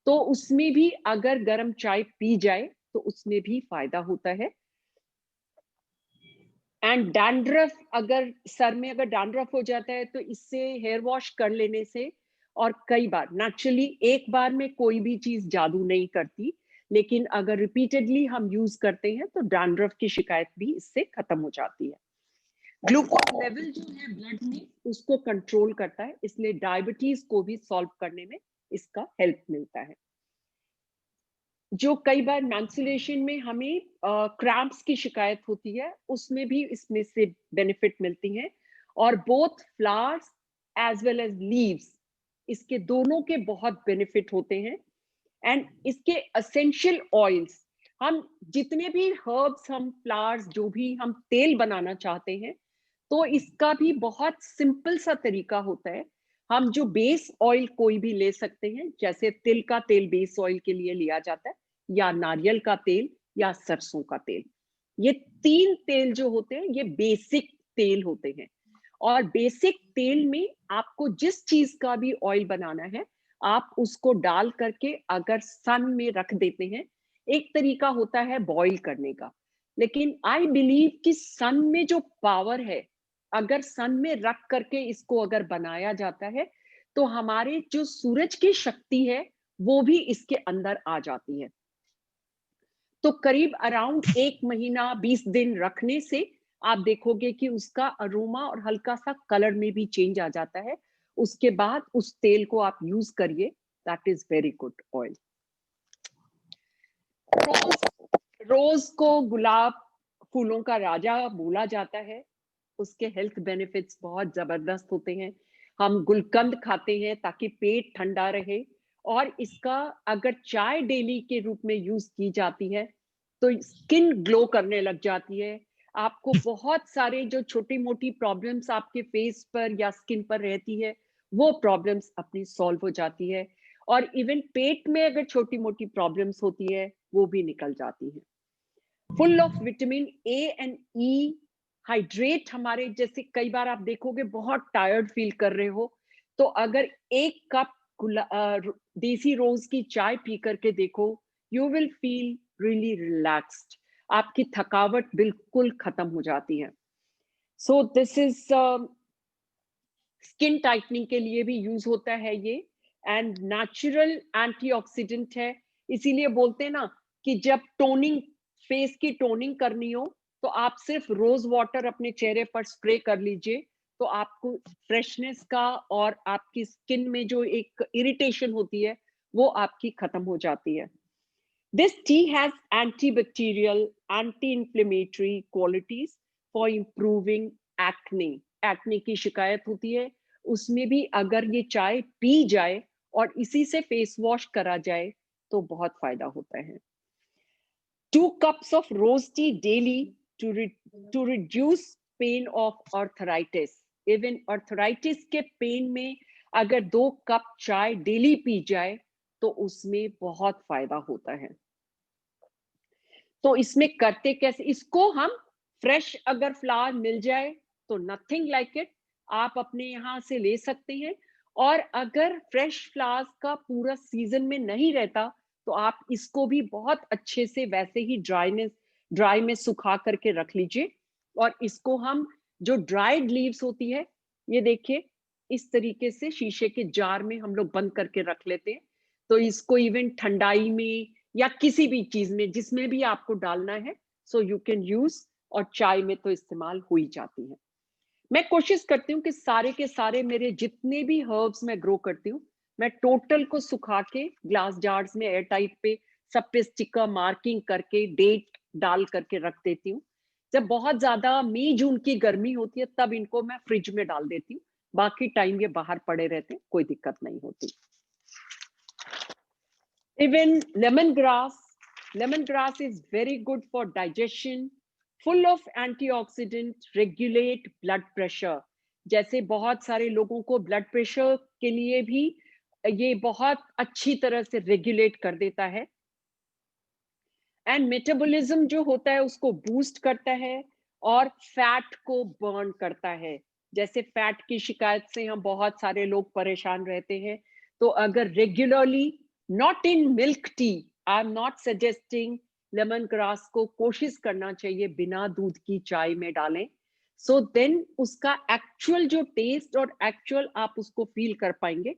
S2: तो उसमें भी अगर गर्म चाय पी जाए तो उसमें भी फायदा होता है। एंड डैंड्रफ, अगर सर में अगर डैंड्रफ हो जाता है तो इससे हेयर वॉश कर लेने से, और कई बार नेचुरली एक बार में कोई भी चीज जादू नहीं करती, लेकिन अगर रिपीटेडली हम यूज करते हैं तो डैंड्रफ की शिकायत भी इससे खत्म हो जाती है। ग्लूकोज लेवल जो है ब्लड में उसको कंट्रोल करता है, इसलिए डायबिटीज को भी सॉल्व करने में इसका हेल्प मिलता है। जो कई बार मेंस्ट्रुएशन में हमें क्रैम्प्स की शिकायत होती है उसमें भी इसमें से बेनिफिट मिलती हैं। और both flowers as well as leaves, इसके दोनों के बहुत बेनिफिट होते हैं। एंड इसके एसेंशियल ऑयल्स, हम जितने भी हर्ब्स, हम फ्लावर्स, जो भी हम तेल बनाना चाहते हैं तो इसका भी बहुत सिंपल सा तरीका होता है। हम जो बेस ऑयल कोई भी ले सकते हैं, जैसे तिल का तेल बेस ऑयल के लिए लिया जाता है, या नारियल का तेल या सरसों का तेल। ये 3 तेल जो होते हैं ये बेसिक तेल होते हैं और बेसिक तेल में आपको जिस चीज का भी ऑयल बनाना है आप उसको डाल करके अगर सन में रख देते हैं। एक तरीका होता है बॉईल करने का, लेकिन आई बिलीव कि सन में जो पावर है, अगर सन में रख करके इसको अगर बनाया जाता है तो हमारे जो सूरज की शक्ति है वो भी इसके अंदर आ जाती है। तो करीब अराउंड 1 महीना 20 दिन रखने से आप देखोगे कि उसका अरोमा और हल्का सा कलर में भी चेंज आ जाता है। उसके बाद उस तेल को आप यूज करिए, that is very good oil. Rose को गुलाब फूलों का राजा बोला जाता है, उसके हेल्थ बेनिफिट्स बहुत जबरदस्त होते हैं। हम गुलकंद खाते हैं ताकि पेट ठंडा रहे, और इसका अगर चाय डेली के रूप में यूज की जाती है तो स्किन ग्लो करने लग जाती है। आपको बहुत सारे जो छोटी मोटी प्रॉब्लम्स आपके फेस पर या स्किन पर रहती है, वो प्रॉब्लम्स अपनी सॉल्व हो जाती है। और इवन पेट में अगर छोटी मोटी प्रॉब्लम्स होती है, वो भी निकल जाती है। Full of vitamin A and E, hydrate हमारे, जैसे कई बार आप देखोगे बहुत टायर्ड फील कर रहे हो, तो अगर 1 कप देसी रोज की चाय पी करके देखो, you will feel really relaxed. आपकी थकावट बिल्कुल खत्म हो जाती है। सो दिस इज स्किन टाइटनिंग के लिए भी यूज होता है ये, एंड नेचुरल एंटीऑक्सीडेंट है। इसीलिए बोलते हैं ना कि जब टोनिंग, फेस की टोनिंग करनी हो, तो आप सिर्फ रोज वाटर अपने चेहरे पर स्प्रे कर लीजिए, तो आपको फ्रेशनेस का और आपकी स्किन में जो एक इरिटेशन होती है, वो आपकी खत्म हो जाती है। This tea has antibacterial, anti-inflammatory qualities for improving acne. Acne की शिकायत होती है, उसमें भी अगर ये चाय पी जाए और इसी से फेस वॉश करा जाए, तो बहुत फायदा होता है। 2 cups of rose tea daily to reduce pain of arthritis. Even arthritis के पेन में अगर 2 कप चाय डेली पी जाए, तो उसमें बहुत फायदा होता है। तो इसमें करते कैसे, इसको हम फ्रेश अगर फ्लावर मिल जाए तो नथिंग लाइक इट, आप अपने यहाँ से ले सकते हैं। और अगर फ्रेश फ्लावर्स का पूरा सीजन में नहीं रहता, तो आप इसको भी बहुत अच्छे से वैसे ही ड्राई में सुखा करके रख लीजिए। और इसको हम, जो ड्राइड लीव्स होती है, ये देखिए इस तरीके से शीशे के जार में हम लोग बंद करके रख लेते हैं। तो इसको इवन ठंडाई में या किसी भी चीज में जिसमें भी आपको डालना है, सो यू कैन यूज, और चाय में तो इस्तेमाल हो ही जाती है। मैं कोशिश करती हूँ कि सारे के सारे मेरे जितने भी हर्ब्स मैं ग्रो करती हूँ, मैं टोटल को सुखा के ग्लास जार्स में एयर टाइट पे सब पे स्टिकर मार्किंग करके डेट डाल करके रख देती हूँ। जब बहुत ज्यादा मई जून की गर्मी होती है, तब इनको मैं फ्रिज में डाल देती हूँ। बाकी टाइम ये बाहर पड़े रहते हैं, कोई दिक्कत नहीं होती। Even lemongrass is very good for digestion, full of antioxidant, regulate blood pressure. जैसे बहुत सारे लोगों को ब्लड प्रेशर के लिए भी ये बहुत अच्छी तरह से रेगुलेट कर देता है। एंड मेटाबॉलिज्म जो होता है उसको बूस्ट करता है और फैट को बर्न करता है। जैसे फैट की शिकायत से हम बहुत सारे लोग परेशान रहते हैं, तो अगर regularly, not in milk tea, I am not suggesting, lemon grass को कोशिश करना चाहिए बिना दूध की चाय में डालें। सो देन उसका एक्चुअल जो टेस्ट और एक्चुअल आप उसको फील कर पाएंगे।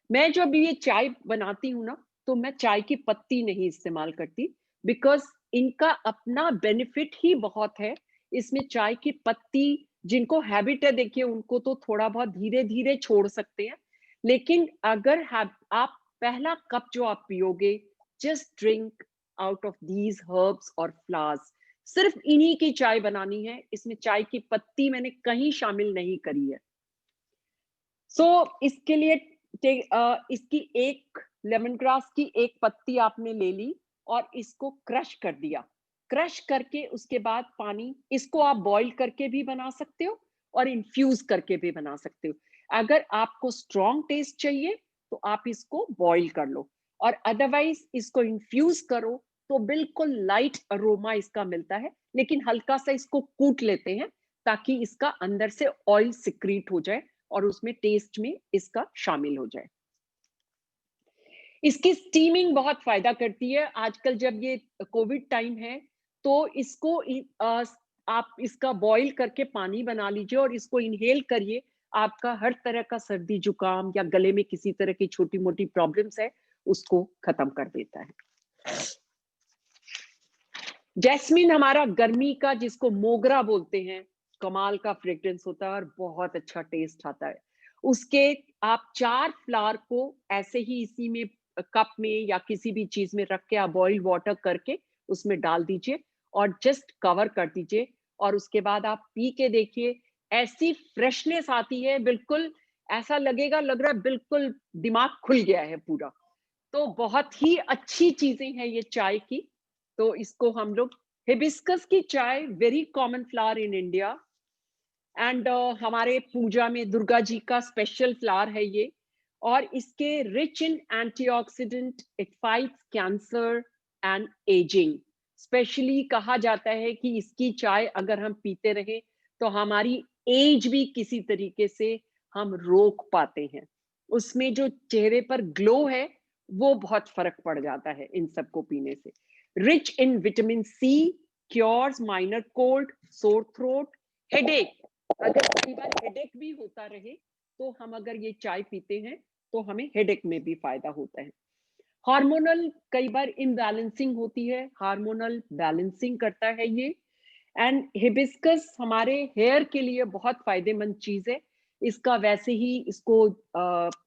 S2: मैं जब ये चाय बनाती हूँ ना, तो मैं चाय की पत्ती नहीं इस्तेमाल करती, बिकॉज इनका अपना बेनिफिट ही बहुत है। इसमें चाय की पत्ती, जिनको हैबिट है, देखिए उनको तो थोड़ा बहुत धीरे धीरे छोड़ सकते हैं, लेकिन अगर आप पहला कप जो आप पियोगे, just drink out of these herbs और फ्लावर्स। सिर्फ इन्हीं की चाय बनानी है, इसमें चाय की पत्ती मैंने कहीं शामिल नहीं करी है। सो इसके लिए इसकी एक लेमन ग्रास की एक पत्ती आपने ले ली और इसको क्रश कर दिया। क्रश करके उसके बाद पानी, इसको आप बॉईल करके भी बना सकते हो और इन्फ्यूज करके भी बना सकते हो। अगर आपको स्ट्रॉन्ग टेस्ट चाहिए तो आप इसको बॉईल कर लो, और अदरवाइज इसको इन्फ्यूज करो तो बिल्कुल लाइट अरोमा इसका मिलता है, लेकिन हल्का सा इसको कूट लेते हैं ताकि इसका अंदर से ऑयल सिक्रीट हो जाए और उसमें टेस्ट में इसका शामिल हो जाए। इसकी स्टीमिंग बहुत फायदा करती है। आजकल जब ये कोविड टाइम है, तो इसको आप इसका बॉईल करके पानी बना लीजिए और इसको इनहेल करिए। आपका हर तरह का सर्दी जुकाम या गले में किसी तरह की छोटी मोटी प्रॉब्लम्स है, उसको खत्म कर देता है। जैस्मिन हमारा गर्मी का, जिसको मोगरा बोलते हैं, कमाल का फ्रेग्रेंस होता है और बहुत अच्छा टेस्ट आता है उसके। आप 4 फ्लावर को ऐसे ही इसी में कप में या किसी भी चीज में रख के आप बॉइल वाटर करके उसमें डाल दीजिए और जस्ट कवर कर दीजिए, और उसके बाद आप पी के देखिए, ऐसी फ्रेशनेस आती है, बिल्कुल ऐसा लगेगा, लग रहा है बिल्कुल दिमाग खुल गया है पूरा। तो बहुत ही अच्छी चीजें हैं ये चाय की, तो इसको हम लोग हिबिस्कस की चाय very common flower in India and हमारे पूजा में दुर्गा जी का स्पेशल फ्लावर है ये, और इसके rich in antioxidant, it fights cancer and ageing. Specially कहा जाता है कि इसकी चाय अगर हम पीते रहे तो हमारी एज भी किसी तरीके से हम रोक पाते हैं। उसमें जो चेहरे पर ग्लो है वो बहुत फर्क पड़ जाता है इन सबको पीने से। Rich in vitamin C, cures minor cold, sore throat, headache. अगर कई बार हेडेक भी होता रहे तो हम अगर ये चाय पीते हैं तो हमें हेडेक में भी फायदा होता है। हार्मोनल कई बार इम्बैलेंसिंग होती है, हार्मोनल बैलेंसिंग करता है ये। एंड हिबिस्कस हमारे हेयर के लिए बहुत फायदेमंद चीज है। इसका वैसे ही इसको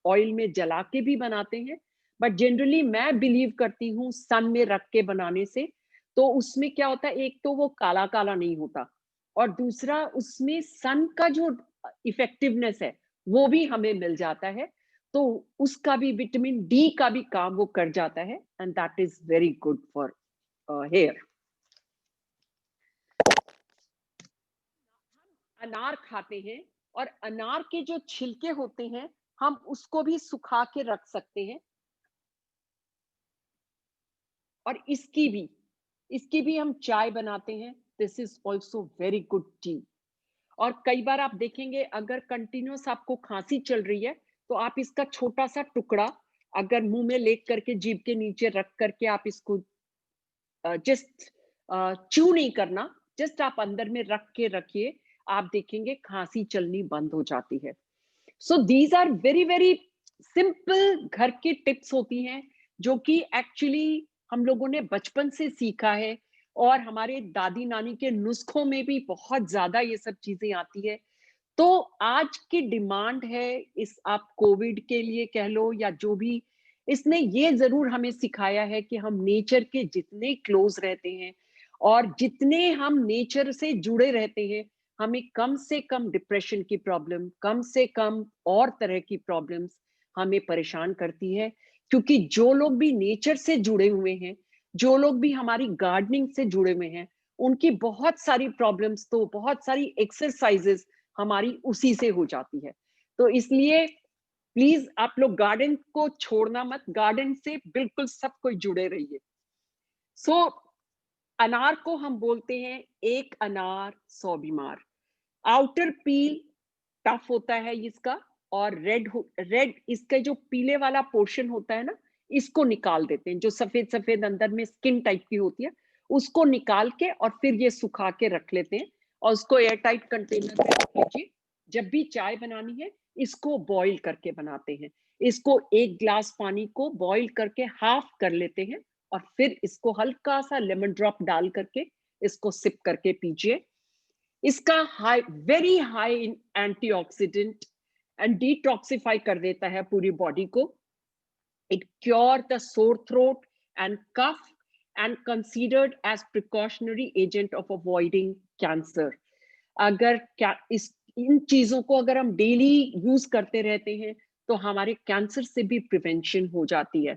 S2: ऑयल में जला के भी बनाते हैं, बट जनरली मैं बिलीव करती हूँ सन में रख के बनाने से। तो उसमें क्या होता है, एक तो वो काला काला नहीं होता, और दूसरा उसमें सन का जो इफेक्टिवनेस है वो भी हमें मिल जाता है। तो उसका भी विटामिन डी का भी काम वो कर जाता है, and that is very good for hair. अनार खाते हैं, और अनार के जो छिलके होते हैं हम उसको भी सुखा के रख सकते हैं, और इसकी भी हम चाय बनाते हैं। This is also very good T. और कई बार आप देखेंगे अगर कंटिन्यूअस आपको खांसी चल रही है तो आप इसका छोटा सा टुकड़ा अगर मुंह में लेकर करके जीभ के नीचे रख करके आप इसको जस्ट च्यू नहीं करना, जस्ट आप अंदर में रख के रखिए, आप देखेंगे खांसी चलनी बंद हो जाती है। So these are very very simple घर की टिप्स होती हैं जो कि एक्चुअली हम लोगों ने बचपन से सीखा है, और हमारे दादी नानी के नुस्खों में भी बहुत ज्यादा ये सब चीजें आती है। तो आज की डिमांड है इस, आप कोविड के लिए कह लो या जो भी, इसने ये जरूर हमें सिखाया है कि हम नेचर के जितने क्लोज रहते हैं और जितने हम नेचर से जुड़े रहते हैं, हमें कम से कम डिप्रेशन की प्रॉब्लम, कम से कम और तरह की प्रॉब्लम्स हमें परेशान करती है। क्योंकि जो लोग भी नेचर से जुड़े हुए हैं, जो लोग भी हमारी गार्डनिंग से जुड़े हुए हैं, उनकी बहुत सारी प्रॉब्लम्स, तो बहुत सारी एक्सरसाइजेस हमारी उसी से हो जाती है। तो इसलिए प्लीज आप लोग गार्डन को छोड़ना मत, गार्डन से बिल्कुल सब कोई जुड़े रहिए। सो अनार को हम बोलते हैं एक अनार 100 बीमार। आउटर पील टफ होता है इसका, और रेड इसका जो पीले वाला पोर्शन होता है ना, इसको निकाल देते हैं। जो सफेद सफेद अंदर में स्किन टाइप की होती है उसको निकाल के और फिर ये सुखा के रख लेते हैं, और उसको एयर टाइट कंटेनर में रख लीजिए। जब भी चाय बनानी है इसको बॉईल करके बनाते हैं। इसको 1 ग्लास पानी को बॉईल करके हाफ कर लेते हैं, और फिर इसको हल्का सा लेमन ड्रॉप डाल करके इसको सिप करके पीजिए। इसका high, very high in antioxidant, and detoxify कर देता है पूरी बॉडी को। It cure the sore throat and cough, and considered as precautionary agent of avoiding cancer. अगर क्या इस इन चीजों को अगर हम डेली यूज करते रहते हैं तो हमारे कैंसर से भी प्रिवेंशन हो जाती है।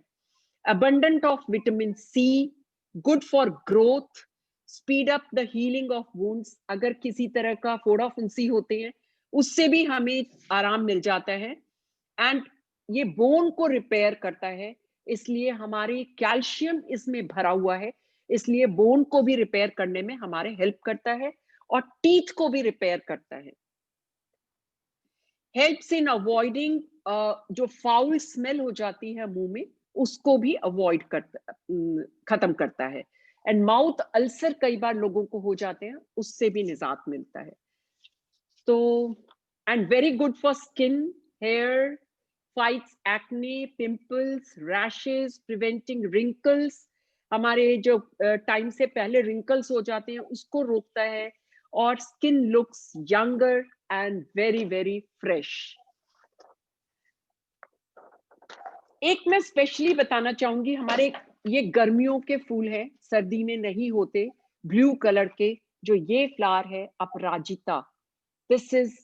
S2: abundant of vitamin C, good for growth, speed up the healing of wounds। अगर किसी तरह का फोड़ा फुंसी होते हैं उससे भी हमें आराम मिल जाता है। एंड ये बोन को रिपेयर करता है, इसलिए हमारी कैल्शियम इसमें भरा हुआ है, इसलिए बोन को भी रिपेयर करने में हमारे हेल्प करता है, और टीथ को भी रिपेयर करता है। हेल्प्स इन अवॉइडिंग, जो फाउल स्मेल हो जाती है मुंह में उसको भी अवॉइड करता, खत्म करता है। एंड माउथ अल्सर कई बार लोगों को हो जाते हैं, उससे भी निजात मिलता है। तो and very good for skin, hair, fights acne, pimples, rashes, preventing wrinkles. हमारे जो टाइम से पहले रिंकल्स हो जाते हैं उसको रोकता है, और skin looks younger and very very fresh. एक मैं स्पेशली बताना चाहूंगी, हमारे ये गर्मियों के फूल हैं, सर्दी में नहीं होते, ब्लू कलर के, जो ये फ्लावर है अपराजिता। This is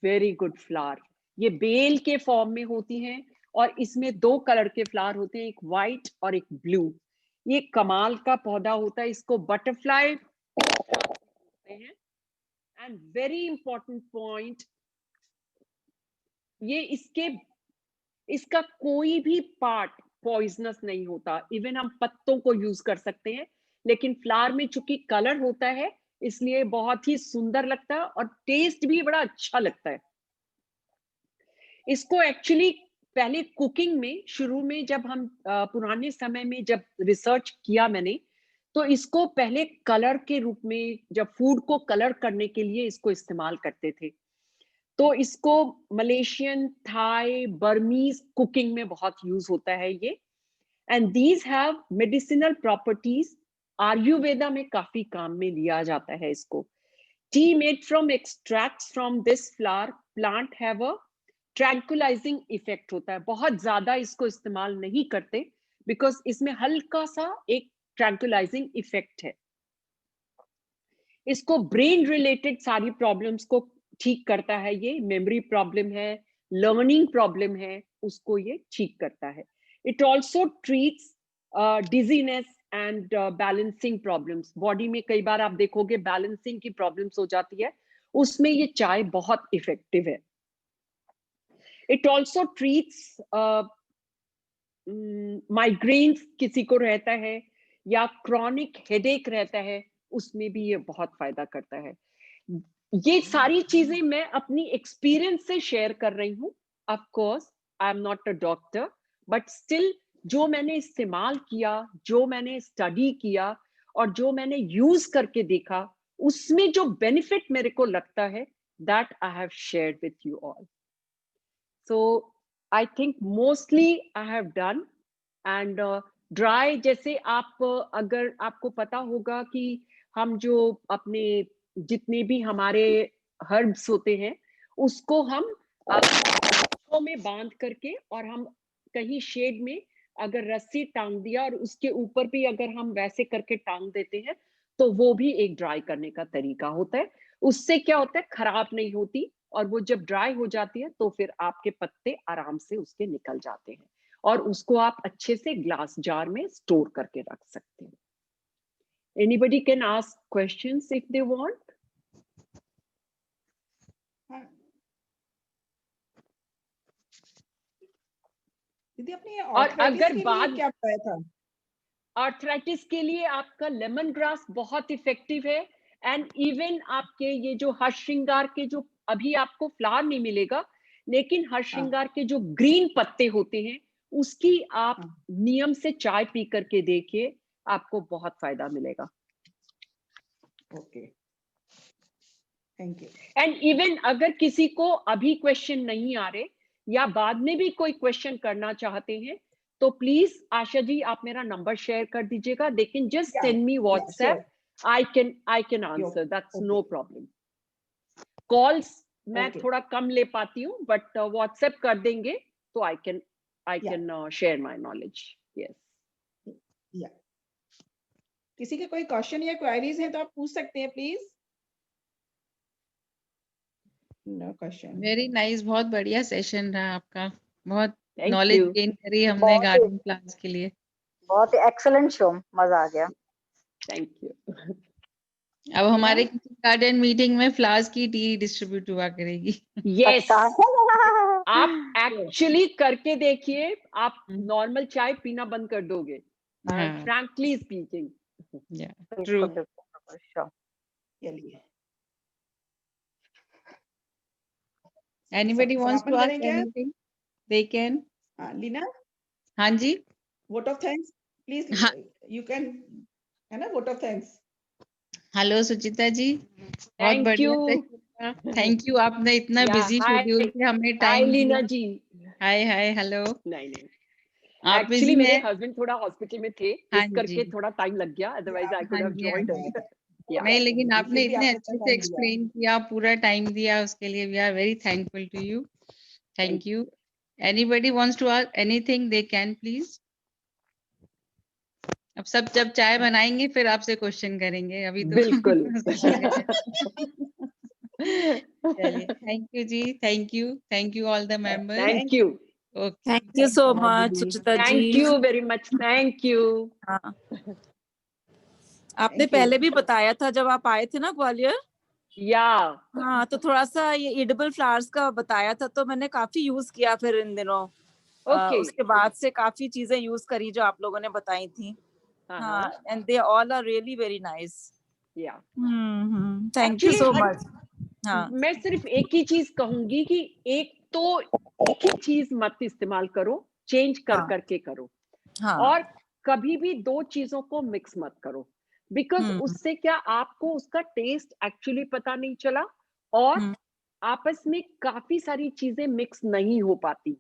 S2: very good flower. ये बेल के फॉर्म में होती हैं, और इसमें 2 कलर के फ्लावर होते हैं, एक व्हाइट और एक ब्लू। ये कमाल का पौधा होता है, इसको बटरफ्लाई हैं। एंड वेरी इंपॉर्टेंट पॉइंट, ये इसका कोई भी पार्ट पॉइजनस नहीं होता। इवन हम पत्तों को यूज कर सकते हैं, लेकिन फ्लावर में चूंकि कलर होता है इसलिए बहुत ही सुंदर लगता है और टेस्ट भी बड़ा अच्छा लगता है। इसको एक्चुअली पहले कुकिंग में शुरू में जब हम पुराने समय में जब रिसर्च किया मैंने, तो इसको पहले कलर के रूप में, जब फूड को कलर करने के लिए इसको इस्तेमाल करते थे। तो इसको मलेशियन, थाई, बर्मीज कुकिंग में बहुत यूज होता है ये। And these have medicinal properties. Ayurveda में काफी काम में लिया जाता है इसको। T made from extracts from this flower plant have a tranquillising effect होता है। बहुत ज्यादा इसको इस्तेमाल नहीं करते बिकॉज इसमें हल्का सा एक ट्रैंकुलाइजिंग इफेक्ट है। इसको ब्रेन रिलेटेड सारी प्रॉब्लम्स को ठीक करता है ये। मेमोरी प्रॉब्लम है, लर्निंग प्रॉब्लम है, उसको ये ठीक करता है। It also treats dizziness and balancing problems. Body में कई बार आप देखोगे बैलेंसिंग की प्रॉब्लम्स हो जाती है, उसमें ये चाय बहुत इफेक्टिव है। इट ऑल्सो ट्रीट्स माइग्रेन्स किसी को रहता है या क्रॉनिक हेडेक रहता है, उसमें भी ये बहुत फायदा करता है। ये सारी चीजें मैं अपनी एक्सपीरियंस से शेयर कर रही हूँ। Of course I am not a doctor, but still जो मैंने इस्तेमाल किया, जो मैंने स्टडी किया और जो मैंने यूज करके देखा, उसमें जो बेनिफिट मेरे को लगता है, that I have shared with you all. So I think mostly I have done, and dry जैसे आप अगर आपको पता होगा कि हम जो अपने जितने भी हमारे हर्ब्स होते हैं उसको हम में बांध करके और हम कहीं शेड में अगर रस्सी टांग दिया और उसके ऊपर भी अगर हम वैसे करके टांग देते हैं तो वो भी एक ड्राई करने का तरीका होता है। उससे क्या होता है, खराब नहीं होती और वो जब ड्राई हो जाती है तो फिर आपके पत्ते आराम से उसके निकल जाते हैं और उसको आप अच्छे से ग्लास जार में स्टोर करके रख सकते हैं। Anybody can ask questions if they want.
S1: दीदी अपनी
S2: और
S1: arthritis
S2: अगर
S1: के लिए
S2: बात
S1: क्या बताया था?
S2: आर्थराइटिस के लिए आपका लेमन ग्रास बहुत इफेक्टिव है। एंड इवन आपके ये जो हर्ष श्रृंगार के जो अभी आपको फ्लावर नहीं मिलेगा, लेकिन हर्ष श्रृंगार के जो ग्रीन पत्ते होते हैं उसकी आप नियम से चाय पी करके देखिए, आपको बहुत फायदा मिलेगा।
S1: Okay, thank you.
S2: And even अगर किसी को अभी क्वेश्चन नहीं आ रहे या बाद में भी कोई क्वेश्चन करना चाहते हैं तो प्लीज आशा जी आप मेरा नंबर शेयर कर दीजिएगा। They can just send me WhatsApp, I can answer, that's no problem. Calls मैं थोड़ा कम ले पाती हूँ बट व्हाट्सएप कर देंगे तो I can share my knowledge. Yes,
S1: किसी के कोई क्वेश्चन या क्वेरीज हैं तो आप पूछ सकते हैं please. No question.
S3: Very nice, बहुत बढ़िया सेशन रहा आपका, बहुत
S2: Thank
S3: नॉलेज
S2: you.
S3: गेन करी हमने गार्डन प्लांट्स के लिए।
S4: बहुत एक्सीलेंट शो, मजा आ गया।
S2: Thank you.
S3: अब हमारे किचन गार्डन मीटिंग में फ्लावर्स की टी डिस्ट्रीब्यूट हुआ करेगी।
S2: यस,
S4: अच्छा।
S2: आप एक्चुअली करके देखिए, आप नॉर्मल चाय पीना बंद कर दोगे, फ्रैंकली स्पीकिंग।
S3: ट्रू।
S1: चलिए,
S3: एनीबॉडी वांट्स टू आस्क
S1: करें क्या?
S3: Anything they can.
S1: लीना,
S3: हाँ जी,
S1: vote of thanks please. You can, है ना, vote of thanks.
S3: Hello Suchita ji, बहुत
S2: Thank
S3: बढ़िया
S2: you.
S3: सेशन। थैंक यू, आपने इतना
S2: Yeah,
S3: बिजी
S2: hi.
S3: शेड्यूल से हमें
S2: हाय
S3: टाइम
S2: लीना
S3: दिया।
S2: जी।
S3: हाय हाय हेलो।
S2: नहीं,
S3: आप
S2: एक्चुअली
S3: बिजी
S2: मेरे
S3: हैं?
S2: हस्बैंड थोड़ा हॉस्पिटल में थे,
S3: हाँ
S2: इस
S3: जी,
S2: करके थोड़ा टाइम लग गया, अदरवाइज आई
S3: हाँ
S2: कुड हैव
S3: जी, हाँ
S2: जॉइंड
S3: जी।
S2: अर्लियर।
S3: नहीं, लेकिन आपने
S1: फिर भी
S3: इतने
S1: आपने
S3: अच्छे
S1: इतना
S3: से
S1: time दिया।
S3: एक्सप्लेन किया, पूरा टाइम दिया, उसके लिए we are very thankful to you. Thank you. Anybody wants to ask anything they can please. अब सब जब चाय बनाएंगे फिर आपसे क्वेश्चन करेंगे, अभी तो
S2: बिल्कुल।
S3: चलिए, thank you ji, thank you all the members.
S2: Thank you,
S3: okay,
S5: thank you so much Suchita ji.
S2: Thank you very much, thank you.
S5: हाँ। आपने
S1: Thank you.
S5: पहले भी बताया था जब आप आए थे ना ग्वालियर।
S2: या
S5: हाँ, तो थोड़ा सा ये एडिबल फ्लावर्स का बताया था, तो मैंने काफी यूज किया फिर इन दिनों।
S2: ओके
S5: उसके बाद से काफी चीजें यूज करी जो आप लोगों ने बताई थी।
S2: हाँ
S5: हाँ, and they all are really very nice.
S2: Yeah
S5: thank you
S2: actually
S5: so
S2: हर
S5: मच। हाँ
S2: मैं सिर्फ एक ही चीज कहूंगी कि एक ही चीज मत इस्तेमाल करो, चेंज कर
S5: हाँ
S2: करके करो।
S5: हाँ।
S2: और कभी भी दो चीजों को मिक्स मत करो, बिकॉज
S5: हम्म
S2: उससे क्या आपको उसका टेस्ट एक्चुअली पता नहीं चला, और
S5: हम्म
S2: आपस में काफी सारी चीजें मिक्स नहीं हो पाती।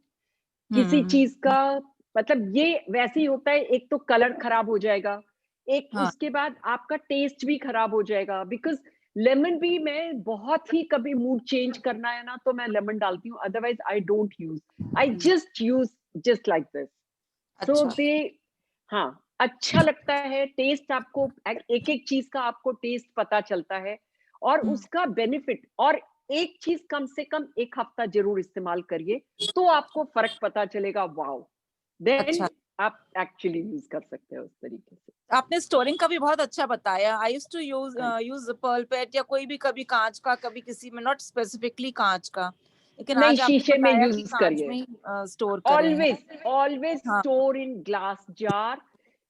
S2: किसी
S5: हम्म,
S2: चीज का मतलब ये वैसे ही होता है, एक तो कलर खराब हो जाएगा, एक
S5: हाँ
S2: उसके बाद आपका टेस्ट भी खराब हो जाएगा। बिकॉज लेमन भी मैं बहुत ही कभी मूड चेंज करना है ना तो मैं लेमन डालती हूँ, otherwise I don't use, I just use just like this. So
S5: अच्छा।
S2: दे हाँ, अच्छा लगता है टेस्ट, आपको एक एक चीज का आपको टेस्ट पता चलता है और
S5: हम्म,
S2: उसका बेनिफिट। और एक चीज कम से कम एक हफ्ता जरूर इस्तेमाल करिए तो आपको फर्क पता चलेगा, वाओ, देन
S5: अच्छा,
S2: आप एक्चुअली यूज कर सकते हो उस तरीके से।
S5: आपने स्टोरिंग का भी बहुत अच्छा बताया। आई यूज्ड टू यूज
S2: हाँ
S5: यूज पर्ल पेट या कोई भी, कभी कांच का, कभी किसी में, नॉट स्पेसिफिकली कांच का, लेकिन
S2: नहीं,
S5: आज आपने
S2: शीशे में
S5: बताया कि
S2: यूज
S5: कांच
S2: करिए,
S5: में ही स्टोर करें है।
S2: ऑलवेज ऑलवेज
S5: हाँ
S2: स्टोर इन ग्लास जार।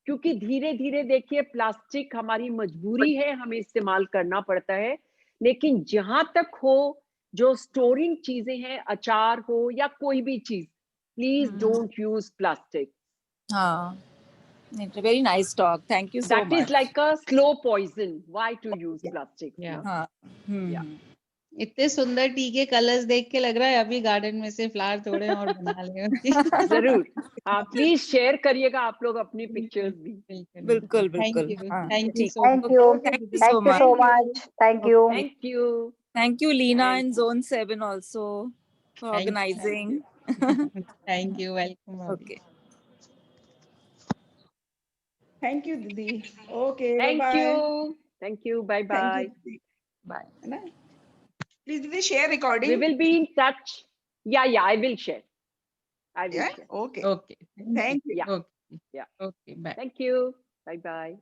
S2: क्योंकि धीरे धीरे देखिए, प्लास्टिक हमारी मजबूरी है, हमें इस्तेमाल करना पड़ता है, लेकिन जहां तक हो जो स्टोरिंग चीजें हैं, अचार हो या कोई भी चीज, please
S5: hmm,
S2: don't use plastic.
S5: हाँ, very nice talk, thank you so
S2: that is
S5: much.
S2: Like a slow poison, why to use plastic.
S3: या
S5: हाँ
S2: या
S3: इतने सुंदर टी के कलर्स देख के लग रहा है अभी गार्डन में से फ्लावर तोड़े और बना ले।
S2: जरूर, हाँ प्लीज शेयर करिएगा आप लोग अपनी
S3: बिल्कुल
S2: पिक्चर्स भी।
S5: बिल्कुल
S3: थैंक
S5: बिल्कुल।
S3: यू,
S5: हाँ
S3: थैंक यू
S5: ठीक,
S3: सो
S4: Thank
S3: मच।
S4: you.
S5: Okay,
S3: okay
S5: thank you
S3: दीदी,
S5: सो
S4: Thank you
S5: मच।
S4: so
S3: thank you,
S4: much. Thank you.
S2: Thank you,
S5: thank you Leena
S2: thank
S5: in zone 7 also for
S3: thank
S5: organizing.
S3: You, thank you, welcome अभी।
S5: Okay.
S1: Thank you, Didi. Okay,
S2: thank
S1: bye-bye.
S2: You, thank you, bye
S1: Thank you,
S2: bye.
S1: Didi.
S5: Bye.
S1: है ना? Please, Didi, share
S2: We
S1: recording.
S2: will be in touch. Yeah, I will share. I will
S1: Yeah,
S2: share.
S1: okay.
S3: Okay, thank
S1: Thank
S3: you,
S1: you.
S2: Yeah,
S3: okay,
S2: yeah.
S3: Okay, bye.
S2: Thank you. Bye bye.